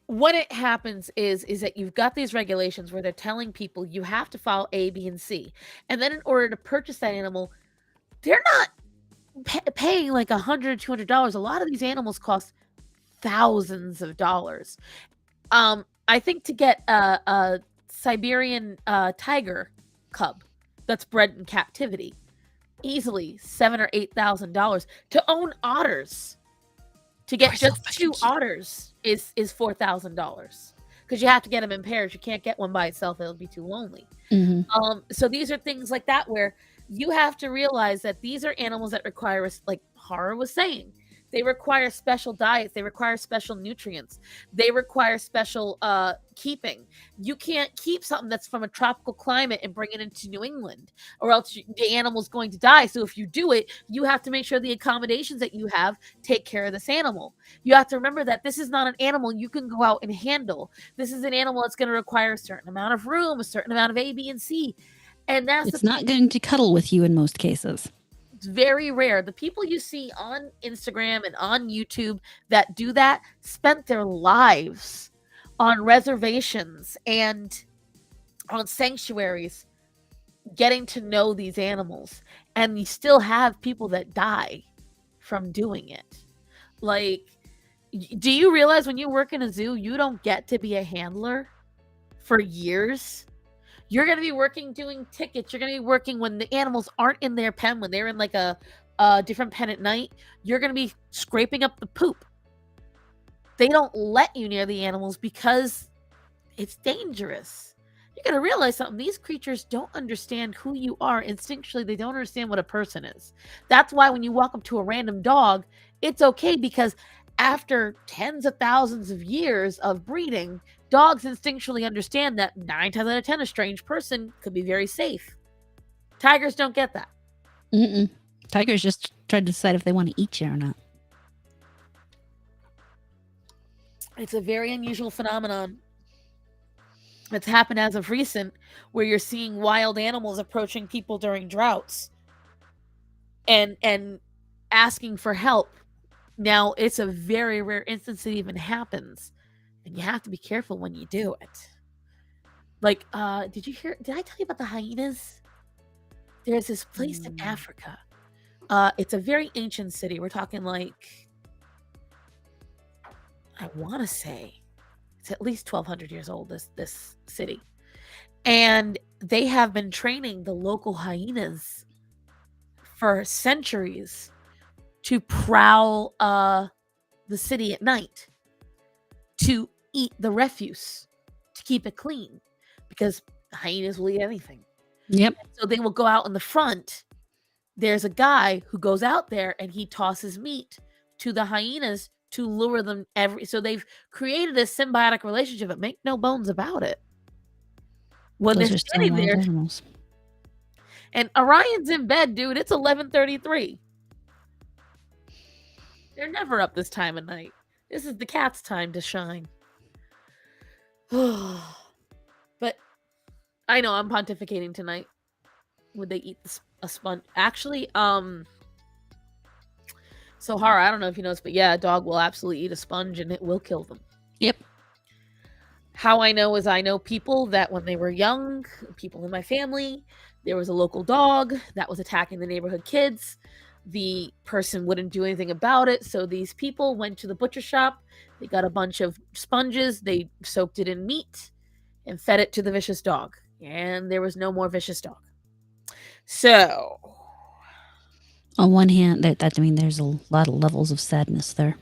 What it happens is that you've got these regulations where they're telling people you have to follow A, B, and C. And then in order to purchase that animal, they're not paying like $100, $200. A lot of these animals cost thousands of dollars. I think to get a Siberian tiger cub that's bred in captivity, easily $7,000 or $8,000. To own otters, to get They're so just fucking 2 cute. otters is $4,000 because you have to get them in pairs. You can't get one by itself; it'll be too lonely. Mm-hmm. So these are things like that where you have to realize that these are animals that require, like Hara was saying, they require special diets, they require special nutrients, they require special keeping. You can't keep something that's from a tropical climate and bring it into New England, or else the animal's going to die. So if you do it, you have to make sure the accommodations that you have take care of this animal. You have to remember that this is not an animal you can go out and handle. This is an animal that's going to require a certain amount of room, a certain amount of A, B, and C. And that's It's not going to cuddle with you in most cases. it's very rare. The people you see on Instagram and on YouTube that do that spent their lives on reservations and on sanctuaries getting to know these animals. And you still have people that die from doing it. Like, do you realize when you work in a zoo, you don't get to be a handler for years? You're going to be working doing tickets. You're going to be working when the animals aren't in their pen, when they're in like a different pen at night. You're going to be scraping up the poop. They don't let you near the animals because it's dangerous. You got to realize something. These creatures don't understand who you are instinctually. They don't understand what a person is. That's why when you walk up to a random dog, it's okay because after tens of thousands of years of breeding, dogs instinctually understand that 9 times out of 10, a strange person could be very safe. Tigers don't get that. Mm-mm. Tigers just try to decide if they want to eat you or not. It's a very unusual phenomenon. It's happened as of recent, where you're seeing wild animals approaching people during droughts and asking for help. Now, it's a very rare instance it even happens, and you have to be careful when you do it. Like, did I tell you about the hyenas? There's this place in Africa. It's a very ancient city. We're talking like, I want to say it's at least 1,200 years old, this city. And they have been training the local hyenas for centuries to prowl the city at night, to eat the refuse, to keep it clean, because hyenas will eat anything. Yep. So they will go out in the front. There's a guy who goes out there and he tosses meat to the hyenas to lure them so they've created a symbiotic relationship, but make no bones about it. When Those they're are still standing wild there, animals. and Orion's in bed, dude, it's 11:33. They're never up this time of night. This is the cat's time to shine. But I know I'm pontificating tonight. Would they eat a sponge? Actually, so Hara, I don't know if you noticed, but yeah, a dog will absolutely eat a sponge and it will kill them. Yep. How I know is I know people that when they were young, people in my family, there was a local dog that was attacking the neighborhood kids. The person wouldn't do anything about it, so these people went to the butcher shop. They got a bunch of sponges, they soaked it in meat and fed it to the vicious dog, and there was no more vicious dog. So, on one hand, that I mean, there's a lot of levels of sadness there.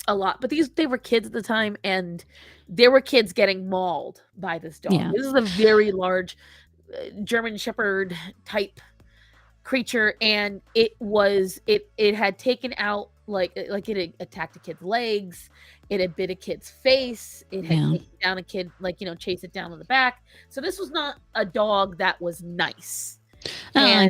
A lot, but they were kids at the time, and there were kids getting mauled by this dog. Yeah. This is a very large German Shepherd type creature, and it had taken out like it had attacked a kid's legs, it had bit a kid's face, it had taken down a kid, chased it down on the back. So this was not a dog that was nice. I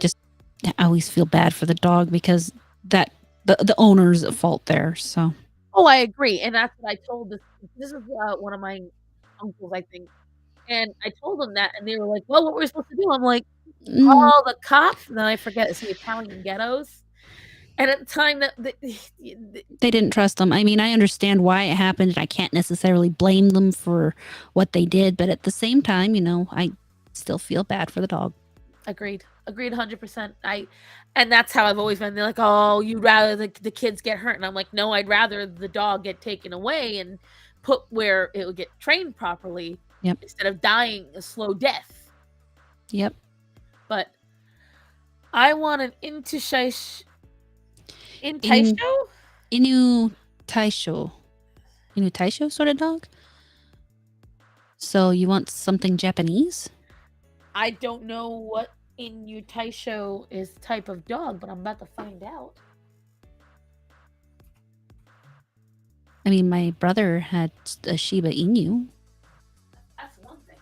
always feel bad for the dog because that the owner's at fault there. So. Oh, I agree, and that's what I told this. This is one of my uncles, I think, and I told them that, and they were like, "Well, what were we supposed to do?" I'm like, "Call the cops." And then I forget it's the Italian ghettos, and at the time that they didn't trust them. I mean, I understand why it happened, and I can't necessarily blame them for what they did, but at the same time, I still feel bad for the dog. Agreed. Agreed 100%. And that's how I've always been. They're like, "Oh, you'd rather the kids get hurt." And I'm like, "No, I'd rather the dog get taken away and put where it would get trained properly Yep. instead of dying a slow death." Yep. But I want an In Intaisho? Inu Taisho. Inu Taisho sort of dog? So you want something Japanese? I don't know what Inutaisho is type of dog, but I'm about to find out. I mean, my brother had a Shiba Inu. That's one thing.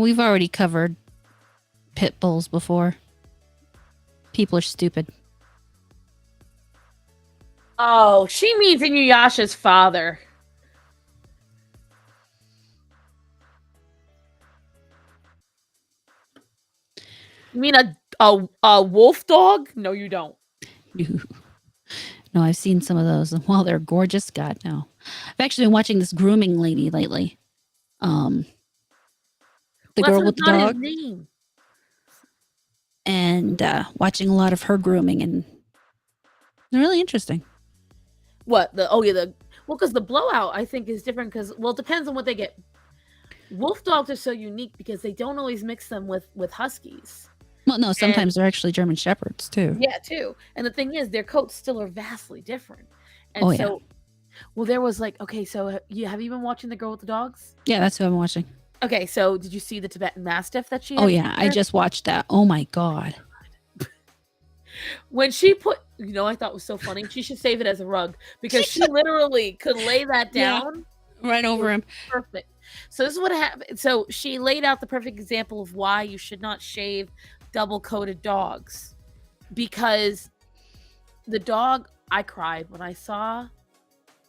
We've already covered pit bulls before. People are stupid. Oh, she means Inuyasha's father. You mean a wolf dog? No, you don't. No, I've seen some of those. And while they're gorgeous, God, no. I've actually been watching this grooming lady lately. The Well, girl that's with the not his dog. name. And watching a lot of her grooming, and they're really interesting. What the? Oh yeah, because the blowout I think is different because it depends on what they get. Wolf dogs are so unique because they don't always mix them with huskies. Well, no, sometimes they're actually German shepherds too. Yeah, too. And the thing is, their coats still are vastly different. And Oh, so, well, there was like, okay, so have you been watching The Girl with the Dogs? Yeah, that's who I'm watching. Okay, so did you see the Tibetan Mastiff that she had? Oh yeah, I just watched that. Oh my God. When she put, I thought was so funny. She should save it as a rug because she literally could lay that down right over him. Perfect. So this is what happened. So she laid out the perfect example of why you should not shave double-coated dogs, because the dog, I cried when I saw.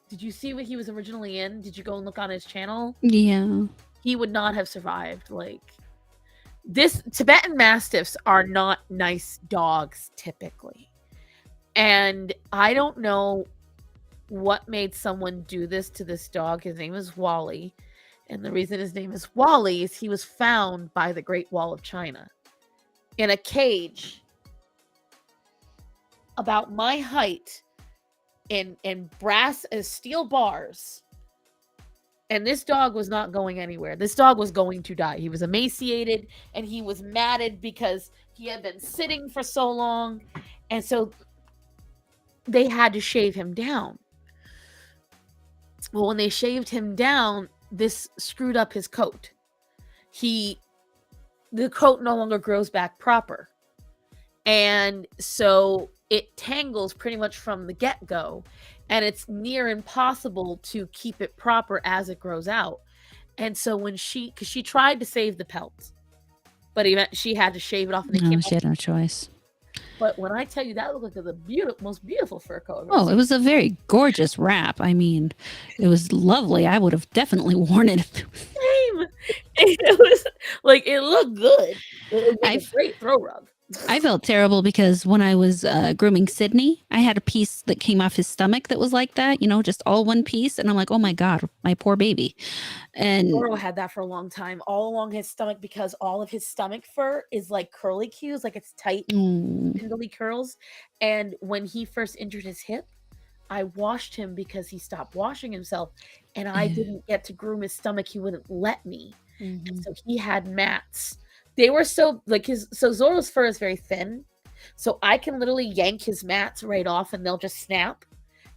Did you see what he was originally in? Did you go and look on his channel? Yeah. He would not have survived. Like, this Tibetan Mastiffs are not nice dogs typically. And I don't know what made someone do this to this dog. His name is Wally. And the reason his name is Wally is he was found by the Great Wall of China in a cage about my height in brass steel bars. And this dog was not going anywhere. This dog was going to die. He was emaciated and he was matted because he had been sitting for so long. And so they had to shave him down. Well, when they shaved him down, this screwed up his coat. The coat no longer grows back proper. And so it tangles pretty much from the get-go. And it's near impossible to keep it proper as it grows out. And so because she tried to save the pelt, but she had to shave it off. And she had no choice. But when I tell you, that looked like the most beautiful fur coat. Oh, it was a very gorgeous wrap. I mean, it was lovely. I would have definitely worn it. Same. It was like, it looked good. It was a great throw rug. I felt terrible because when I was grooming Sydney, I had a piece that came off his stomach that was like that, just all one piece. And I'm like, oh my God, my poor baby. And Zoro had that for a long time, all along his stomach, because all of his stomach fur is like curly cues, like it's tight, spindly curls. And when he first injured his hip, I washed him because he stopped washing himself, and I didn't get to groom his stomach. He wouldn't let me. And so he had mats. They were so Zoro's fur is very thin, so I can literally yank his mats right off and they'll just snap,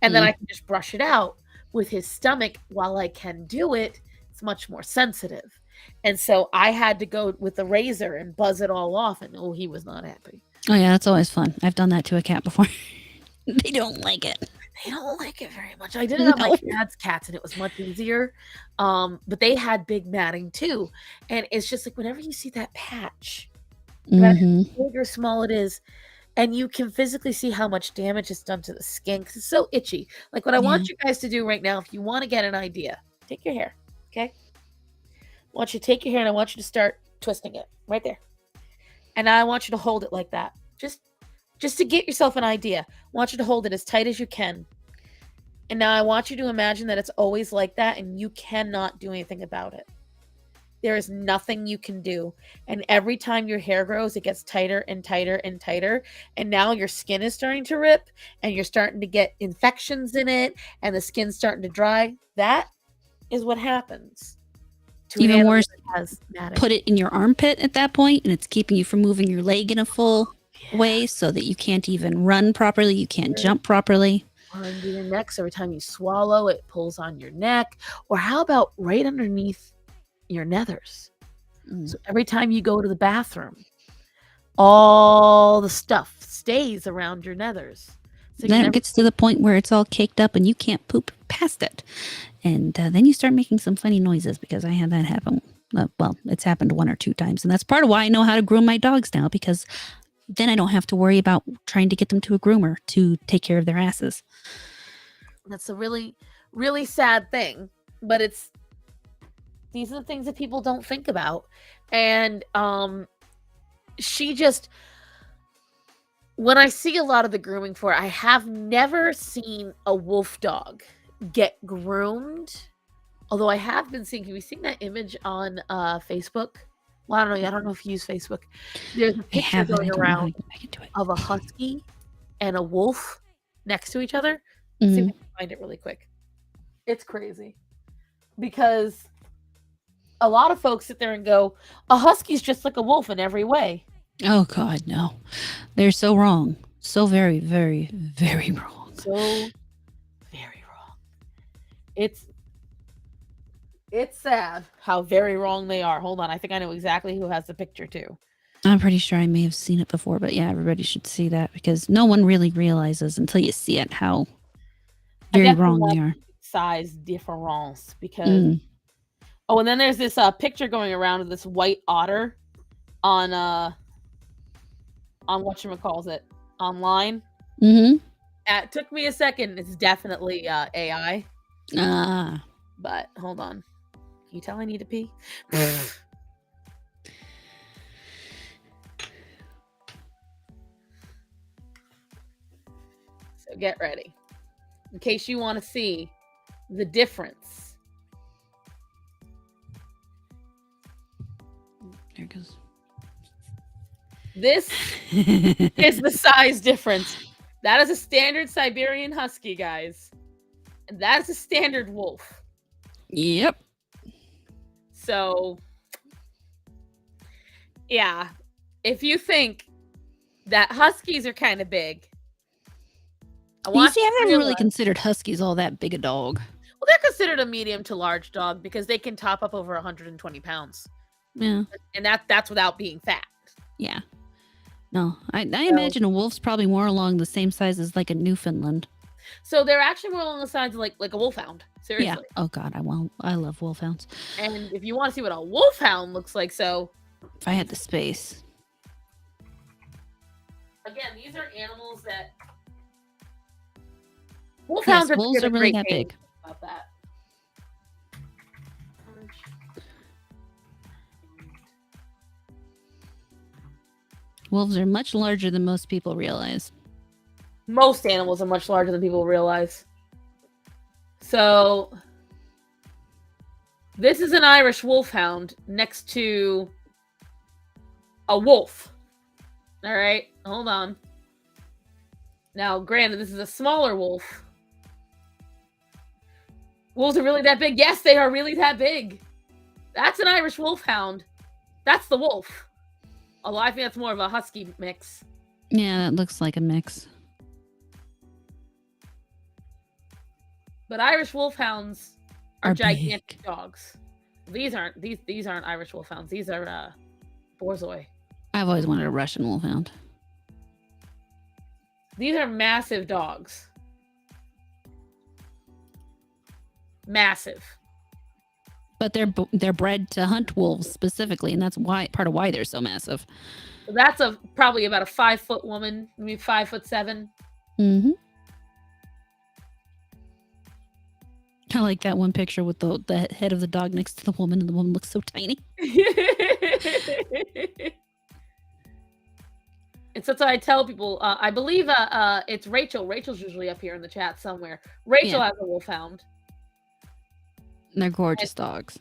and then I can just brush it out. With his stomach, while I can do it, it's much more sensitive, and so I had to go with the razor and buzz it all off, and he was not happy. Oh yeah, that's always fun. I've done that to a cat before. They don't like it. They don't like it very much. I did it on my cats, and it was much easier. But they had big matting too. And it's just like, whenever you see that patch, no matter how big or small it is, and you can physically see how much damage it's done to the skin, because it's so itchy. Like, what I want you guys to do right now, if you want to get an idea, take your hair, okay? I want you to take your hair, and I want you to start twisting it right there. And I want you to hold it like that. Just to get yourself an idea. I want you to hold it as tight as you can. And now I want you to imagine that it's always like that and you cannot do anything about it. There is nothing you can do. And every time your hair grows, it gets tighter and tighter and tighter. And now your skin is starting to rip and you're starting to get infections in it and the skin's starting to dry. That is what happens to an Even animal worse, that has matting. put it in your armpit at that point, and it's keeping you from moving your leg in a full Yeah. way so that you can't even run properly, you can't jump properly. Or under your neck. So every time you swallow, it pulls on your neck. Or how about right underneath your nethers? So every time you go to the bathroom, all the stuff stays around your nethers. So Then it gets to the point where it's all caked up and you can't poop past it. And then you start making some funny noises, because I had that happen. Well, it's happened 1 or 2 times. And that's part of why I know how to groom my dogs now, because then I don't have to worry about trying to get them to a groomer to take care of their asses. That's a really, really sad thing. But these are the things that people don't think about. And she just, when I see a lot of the grooming for it, I have never seen a wolf dog get groomed. Although I have been seeing, have you seen that image on Facebook? Well, I don't know if you use Facebook. There's a picture going around of a husky and a wolf next to each other. See if I can find it really quick. It's crazy. Because a lot of folks sit there and go, a husky's just like a wolf in every way. Oh, God, no. They're so wrong. So very, very, very wrong. So very wrong. It's sad how very wrong they are. Hold on. I think I know exactly who has the picture too. I'm pretty sure I may have seen it before, but yeah, everybody should see that, because no one really realizes until you see it how very wrong they are. Size difference, because oh, and then there's this picture going around of this white otter on whatchamacallit online. It took me a second. It's definitely AI. But hold on. Can you tell I need to pee? So get ready. In case you want to see the difference. There it goes. This is the size difference. That is a standard Siberian Husky, guys. And that is a standard wolf. Yep. So, yeah. If you think that Huskies are kind of big, I've never really considered Huskies all that big a dog. Well, they're considered a medium to large dog because they can top up over 120 pounds. Yeah. And that's without being fat. Yeah. No, I imagine a wolf's probably more along the same size as like a Newfoundland. So they're actually more along the sides of like a wolfhound. Seriously. Yeah. Oh God, I love wolfhounds. And if you want to see what a wolfhound looks like, so if I had the space. Again, these are animals that wolfhounds wolves are really that big. About that. Wolves are much larger than most people realize. Most animals are much larger than people realize. So, this is an Irish wolfhound next to a wolf. All right, hold on. Now, granted, this is a smaller wolf. Wolves are really that big? Yes, they are really that big. That's an Irish wolfhound. That's the wolf. Although I think that's more of a husky mix. Yeah, that looks like a mix. But Irish wolfhounds are gigantic big dogs. These aren't Irish wolfhounds. These are Borzoi. I've always wanted a Russian wolfhound. These are massive dogs. Massive. But they're bred to hunt wolves specifically, and that's part of why they're so massive. That's probably about a 5-foot woman, maybe 5'7". Mm-hmm. I like that one picture with the head of the dog next to the woman, and the woman looks so tiny. It's what I tell people. I believe it's Rachel. Rachel's usually up here in the chat somewhere. Rachel has a wolfhound. And they're gorgeous dogs.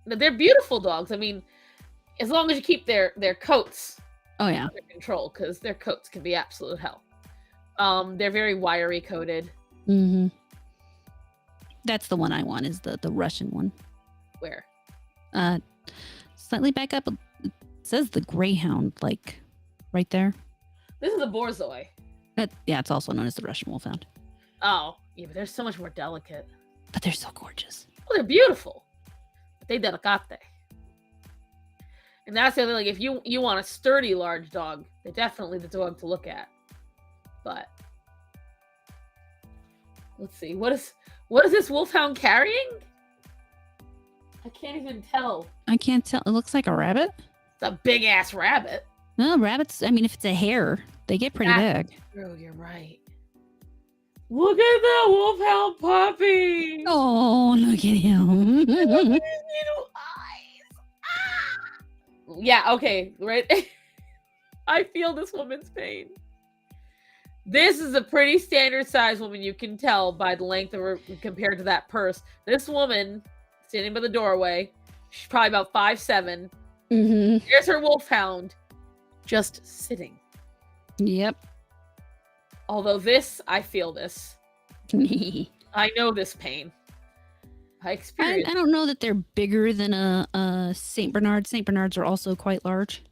They're beautiful dogs. I mean, as long as you keep their coats Oh yeah. under control, because their coats can be absolute hell. They're very wiry coated. Mm-hmm. That's the one I want. Is the Russian one? Where? Uh, slightly back up. It says the Greyhound, like right there. This is a Borzoi. Yeah, it's also known as the Russian Wolfhound. Oh, yeah, but they're so much more delicate. But they're so gorgeous. Oh, they're beautiful. But they delicate. And that's the other thing. If you want a sturdy large dog, they're definitely the dog to look at. But let's see. What is this wolfhound carrying? I can't even tell. I can't tell. It looks like a rabbit. It's a big ass rabbit. No, rabbits. I mean, if it's a hare, they get pretty big. True, you're right. Look at that wolfhound puppy. Oh, look at him. Look at his little eyes. Ah! Yeah, okay, right. I feel this woman's pain. This is a pretty standard size woman. You can tell by the length of her compared to that purse. This woman standing by the doorway, she's probably about 5'7". Mm-hmm. Here's her wolfhound, just sitting. Yep. Although this, I feel this. I know this pain. I experience. I don't know that they're bigger than a Saint Bernard. Saint Bernards are also quite large.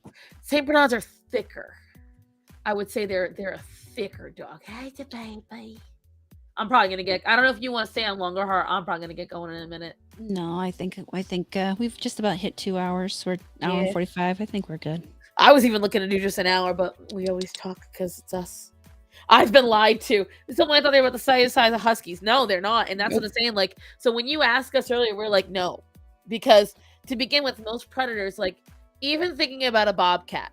Saint Bernards are thicker. I would say they're a thicker dog. Hey, the baby. I'm probably gonna get. I don't know if you want to stay on longer, or I'm probably gonna get going in a minute. No, I think we've just about hit 2 hours. We're hour and 45. I think we're good. I was even looking to do just an hour, but we always talk because it's us. I've been lied to. Someone thought they were about the size of huskies. No, they're not, and that's what I'm saying. Like, so when you asked us earlier, we're like, no, because to begin with, most predators, like, even thinking about a bobcat,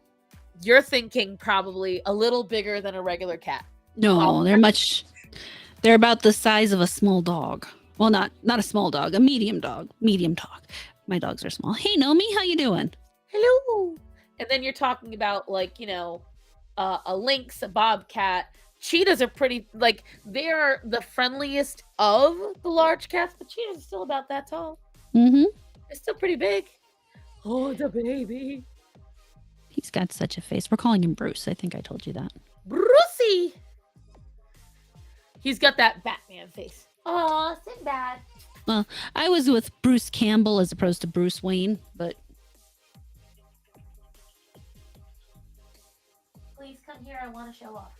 you're thinking probably a little bigger than a regular cat. No, they're about the size of a small dog. Well, not a small dog, a medium dog. Medium dog. My dogs are small. Hey, Nomi, how you doing? Hello. And then you're talking about, like, a lynx, a bobcat. Cheetahs are pretty, like, they are the friendliest of the large cats, but cheetahs are still about that tall. Mm-hmm. They're still pretty big. Oh, the baby. He's got such a face. We're calling him Bruce. I think I told you that. Brucey. He's got that Batman face. Oh, Sinbad. Well, I was with Bruce Campbell as opposed to Bruce Wayne, but... Please come here. I want to show off.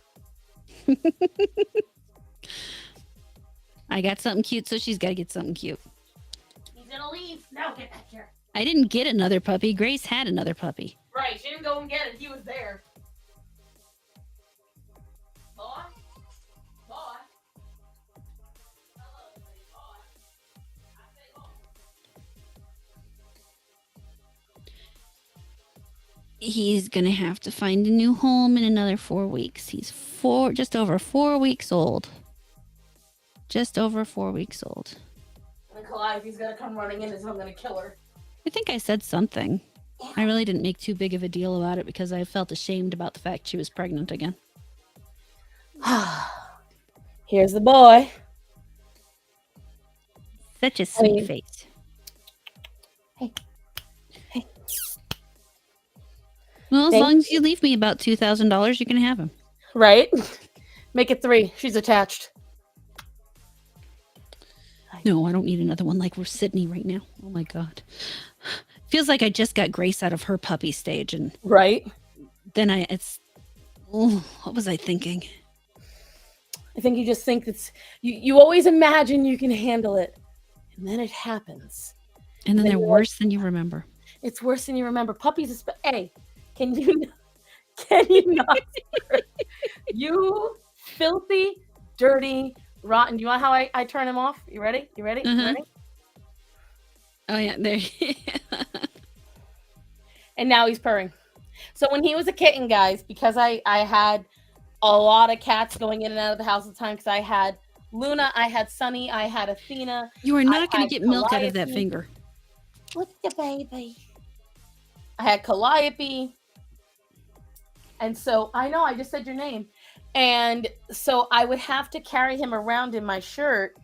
I got something cute, so she's got to get something cute. He's gonna leave. Now get back here. I didn't get another puppy. Grace had another puppy. Right, she didn't go and get it. He was there. Boy. Boy. Hello, boy. I say boy. He's going to have to find a new home in another 4 weeks. He's just over 4 weeks old. Just over 4 weeks old. And Calliope's gonna come running in, so I'm gonna kill her. I think I said something. I really didn't make too big of a deal about it because I felt ashamed about the fact she was pregnant again. Here's the boy. Such a sweet face. Hey. Hey. Well, as long as you leave me about $2,000, you can have him. Right? Make it 3. She's attached. No, I don't need another one like we're Sydney right now. Oh my God. Feels like I just got Grace out of her puppy stage, and right. Then what was I thinking? I think you just think that's you always imagine you can handle it, and then it happens. And then they're worse than you remember. It's worse than you remember. Puppies, hey, can you not? You filthy, dirty, rotten. Do you want how I turn him off? You ready? You ready? Uh-huh. You ready? Oh yeah, there. And now he's purring. So when he was a kitten, guys, because I had a lot of cats going in and out of the house at the time, because I had Luna, I had Sunny, I had Athena. You are not going to get milk out of that finger. What's the baby? I had Calliope. And so, I know, I just said your name. And so I would have to carry him around in my shirt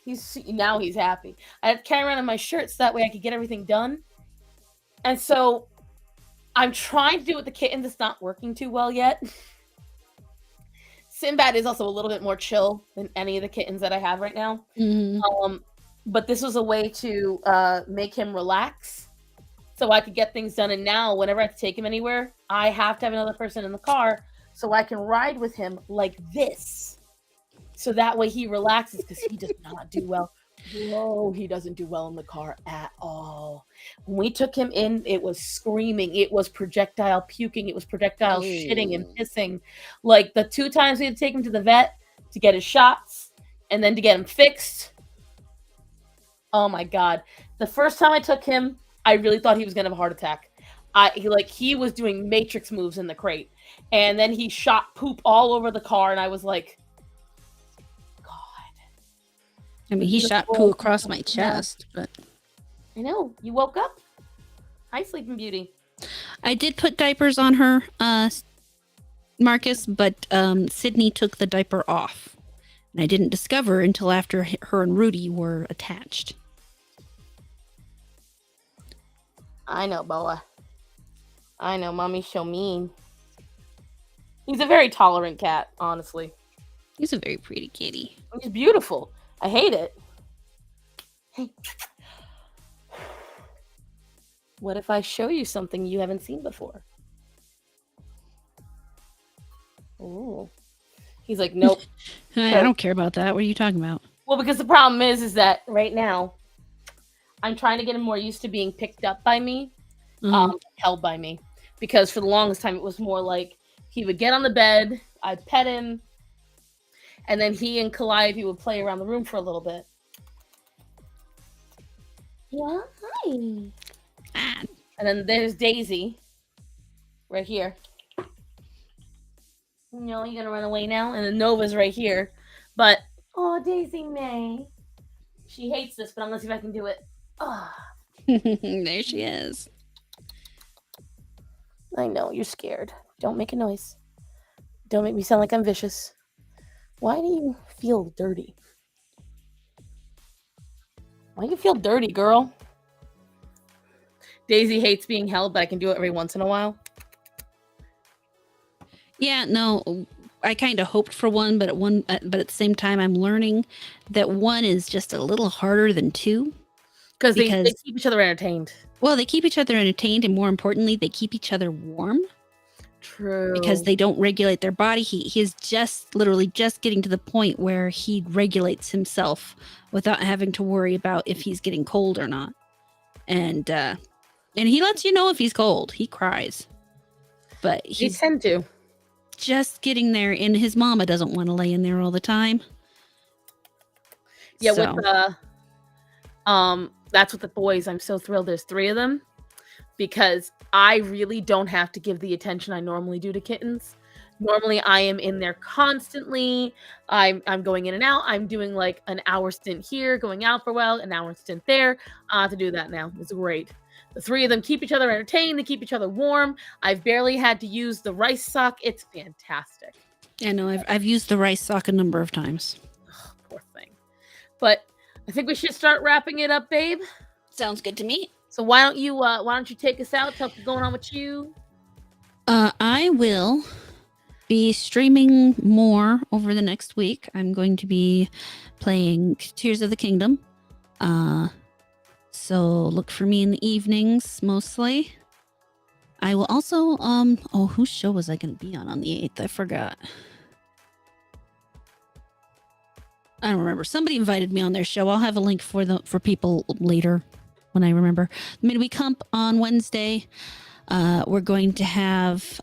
He's happy. I had to carry around in my shirt so that way I could get everything done. And so I'm trying to do it with the kitten that's not working too well yet. Sinbad is also a little bit more chill than any of the kittens that I have right now. Mhm. But this was a way to make him relax so I could get things done. And now, whenever I have to take him anywhere, I have to have another person in the car so I can ride with him like this. So that way he relaxes because he does not do well. Bro, he doesn't do well in the car at all. When we took him in, it was screaming. It was projectile puking. It was projectile shitting and Oh. pissing. Like the 2 times we had to take him to the vet to get his shots and then to get him fixed. Oh my god. The first time I took him, I really thought he was gonna have a heart attack. He was doing matrix moves in the crate. And then he shot poop all over the car and I was like, I mean, he shot poo across my chest, but I know. You woke up? Hi, Sleeping Beauty. I did put diapers on her, Marcus, but Sydney took the diaper off. And I didn't discover until after her and Rudy were attached. I know, Boa. I know, Mommy's so mean. He's a very tolerant cat, honestly. He's a very pretty kitty. He's beautiful. I hate it. Hey. What if I show you something you haven't seen before? Ooh. He's like, nope. I don't care about that. What are you talking about? Well, because the problem is that right now, I'm trying to get him more used to being picked up by me, held by me. Because for the longest time, it was more like he would get on the bed, I'd pet him, and then he and Calliope would play around the room for a little bit. Yeah, hi. Ah. And then there's Daisy, right here. No, you're gonna run away now. And then Nova's right here. But, oh, Daisy May. She hates this, but I'm gonna see if I can do it. Oh. There she is. I know, you're scared. Don't make a noise. Don't make me sound like I'm vicious. Why do you feel dirty? Why do you feel dirty, girl? Daisy hates being held, but I can do it every once in a while. Yeah, no, I kind of hoped for one, but at the same time, I'm learning that one is just a little harder than two. Because they keep each other entertained. Well, they keep each other entertained, and more importantly, they keep each other warm. True. Because they don't regulate their body heat. He is just literally just getting to the point where he regulates himself without having to worry about if he's getting cold or not. And he lets you know if he's cold. He cries. But he tend to. Just getting there, and his mama doesn't want to lay in there all the time. Yeah, so. With that's with the boys. I'm so thrilled there's 3 of them because I really don't have to give the attention I normally do to kittens. Normally I am in there constantly. I'm going in and out. I'm doing like an hour stint here, going out for a while, an hour stint there. I have to do that now. It's great. The 3 of them keep each other entertained. They keep each other warm. I've barely had to use the rice sock. It's fantastic. Yeah, no, I've used the rice sock a number of times. Oh, poor thing. But I think we should start wrapping it up, babe. Sounds good to me. So why don't you take us out? Tell us what's going on with you. I will be streaming more over the next week. I'm going to be playing Tears of the Kingdom. So look for me in the evenings mostly. I will also whose show was I going to be on the 8th? I forgot. I don't remember. Somebody invited me on their show. I'll have a link for people later when I remember. Midweek Hump on Wednesday. We're going to have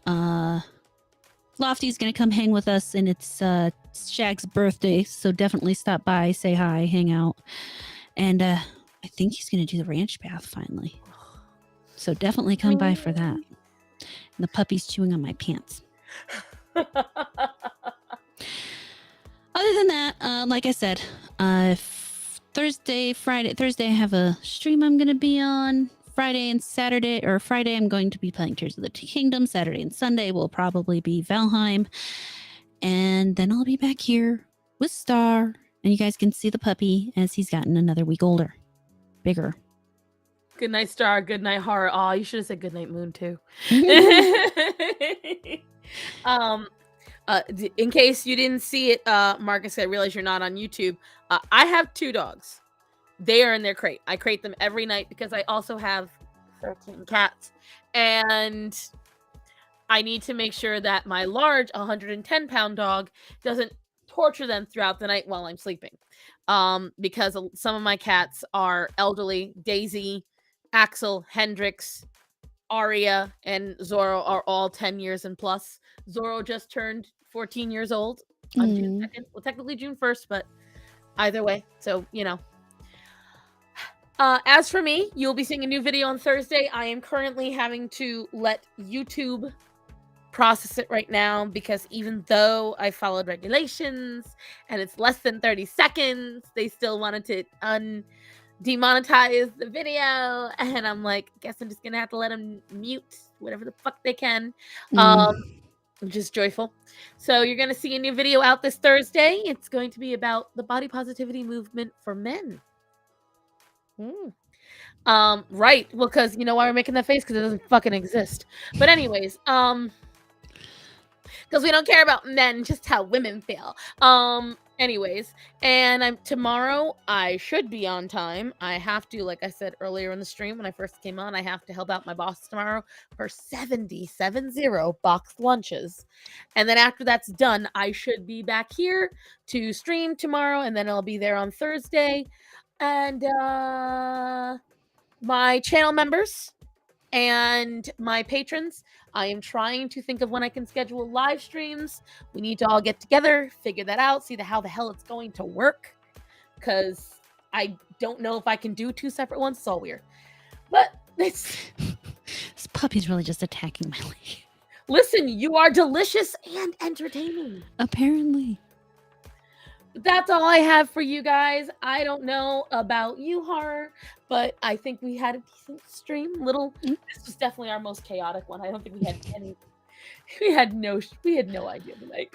Lofty's going to come hang with us, and it's Shag's birthday, so definitely stop by, say hi, hang out. And I think he's going to do the ranch bath finally. So definitely come by for that. And the puppy's chewing on my pants. Other than that, like I said, Thursday I have a stream I'm going to be on. Friday I'm going to be playing Tears of the Kingdom. Saturday and Sunday will probably be Valheim. And then I'll be back here with Star And you guys can see the puppy as he's gotten another week older, bigger. Good night, Star. Good night, Horror. Oh, you should have said good night, Moon, too. In case you didn't see it, Marcus, I realize you're not on YouTube. I have 2 dogs. They are in their crate. I crate them every night because I also have 13 cats. And I need to make sure that my large 110-pound dog doesn't torture them throughout the night while I'm sleeping. Because some of my cats are elderly. Daisy, Axel, Hendrix, Aria, and Zorro are all 10 years and plus. Zorro just turned 14 years old on June 2nd. Well, technically June 1st, but either way. So, you know. As for me, you'll be seeing a new video on Thursday. I am currently having to let YouTube process it right now because even though I followed regulations and it's less than 30 seconds, they still wanted to demonetize the video, and I'm like, guess I'm just gonna have to let them mute whatever the fuck they can. I'm just joyful. So you're gonna see a new video out this Thursday. It's going to be about the body positivity movement for men. Right. Well, because you know why we're making that face? Because it doesn't fucking exist. But anyways, because we don't care about men, just how women feel. Anyways, and tomorrow I should be on time. I have to, like I said earlier in the stream when I first came on, I have to help out my boss tomorrow for 70 boxed lunches. And then after that's done, I should be back here to stream tomorrow, and then I'll be there on Thursday. And my channel members and my patrons, I am trying to think of when I can schedule live streams. We need to all get together, figure that out, see how the hell it's going to work, because I don't know if I can do 2 separate ones. It's all weird. But this puppy's really just attacking my leg. Listen, you are delicious and entertaining. Apparently. That's all I have for you guys. I don't know about you, Horror, but I think we had a decent stream. This was definitely our most chaotic one. I don't think we had any. We had no idea tonight.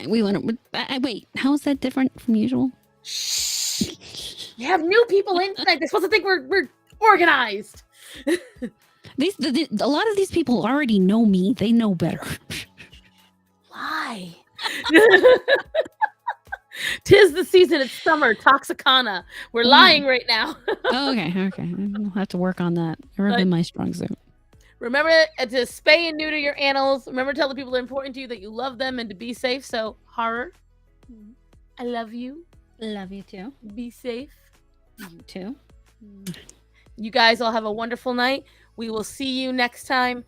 We went. Wait, how is that different from usual? Shh. You have new people in tonight. They're supposed to think we're organized. A lot of these people already know me. They know better. Lie. 'Tis the season. It's summer. Toxicana. We're lying right now. Okay. I'll have to work on that. Never been my strong suit. Remember to spay and neuter your animals. Remember to tell the people that are important to you that you love them and to be safe. So, Horror, I love you. Love you too. Be safe. You too. You guys all have a wonderful night. We will see you next time.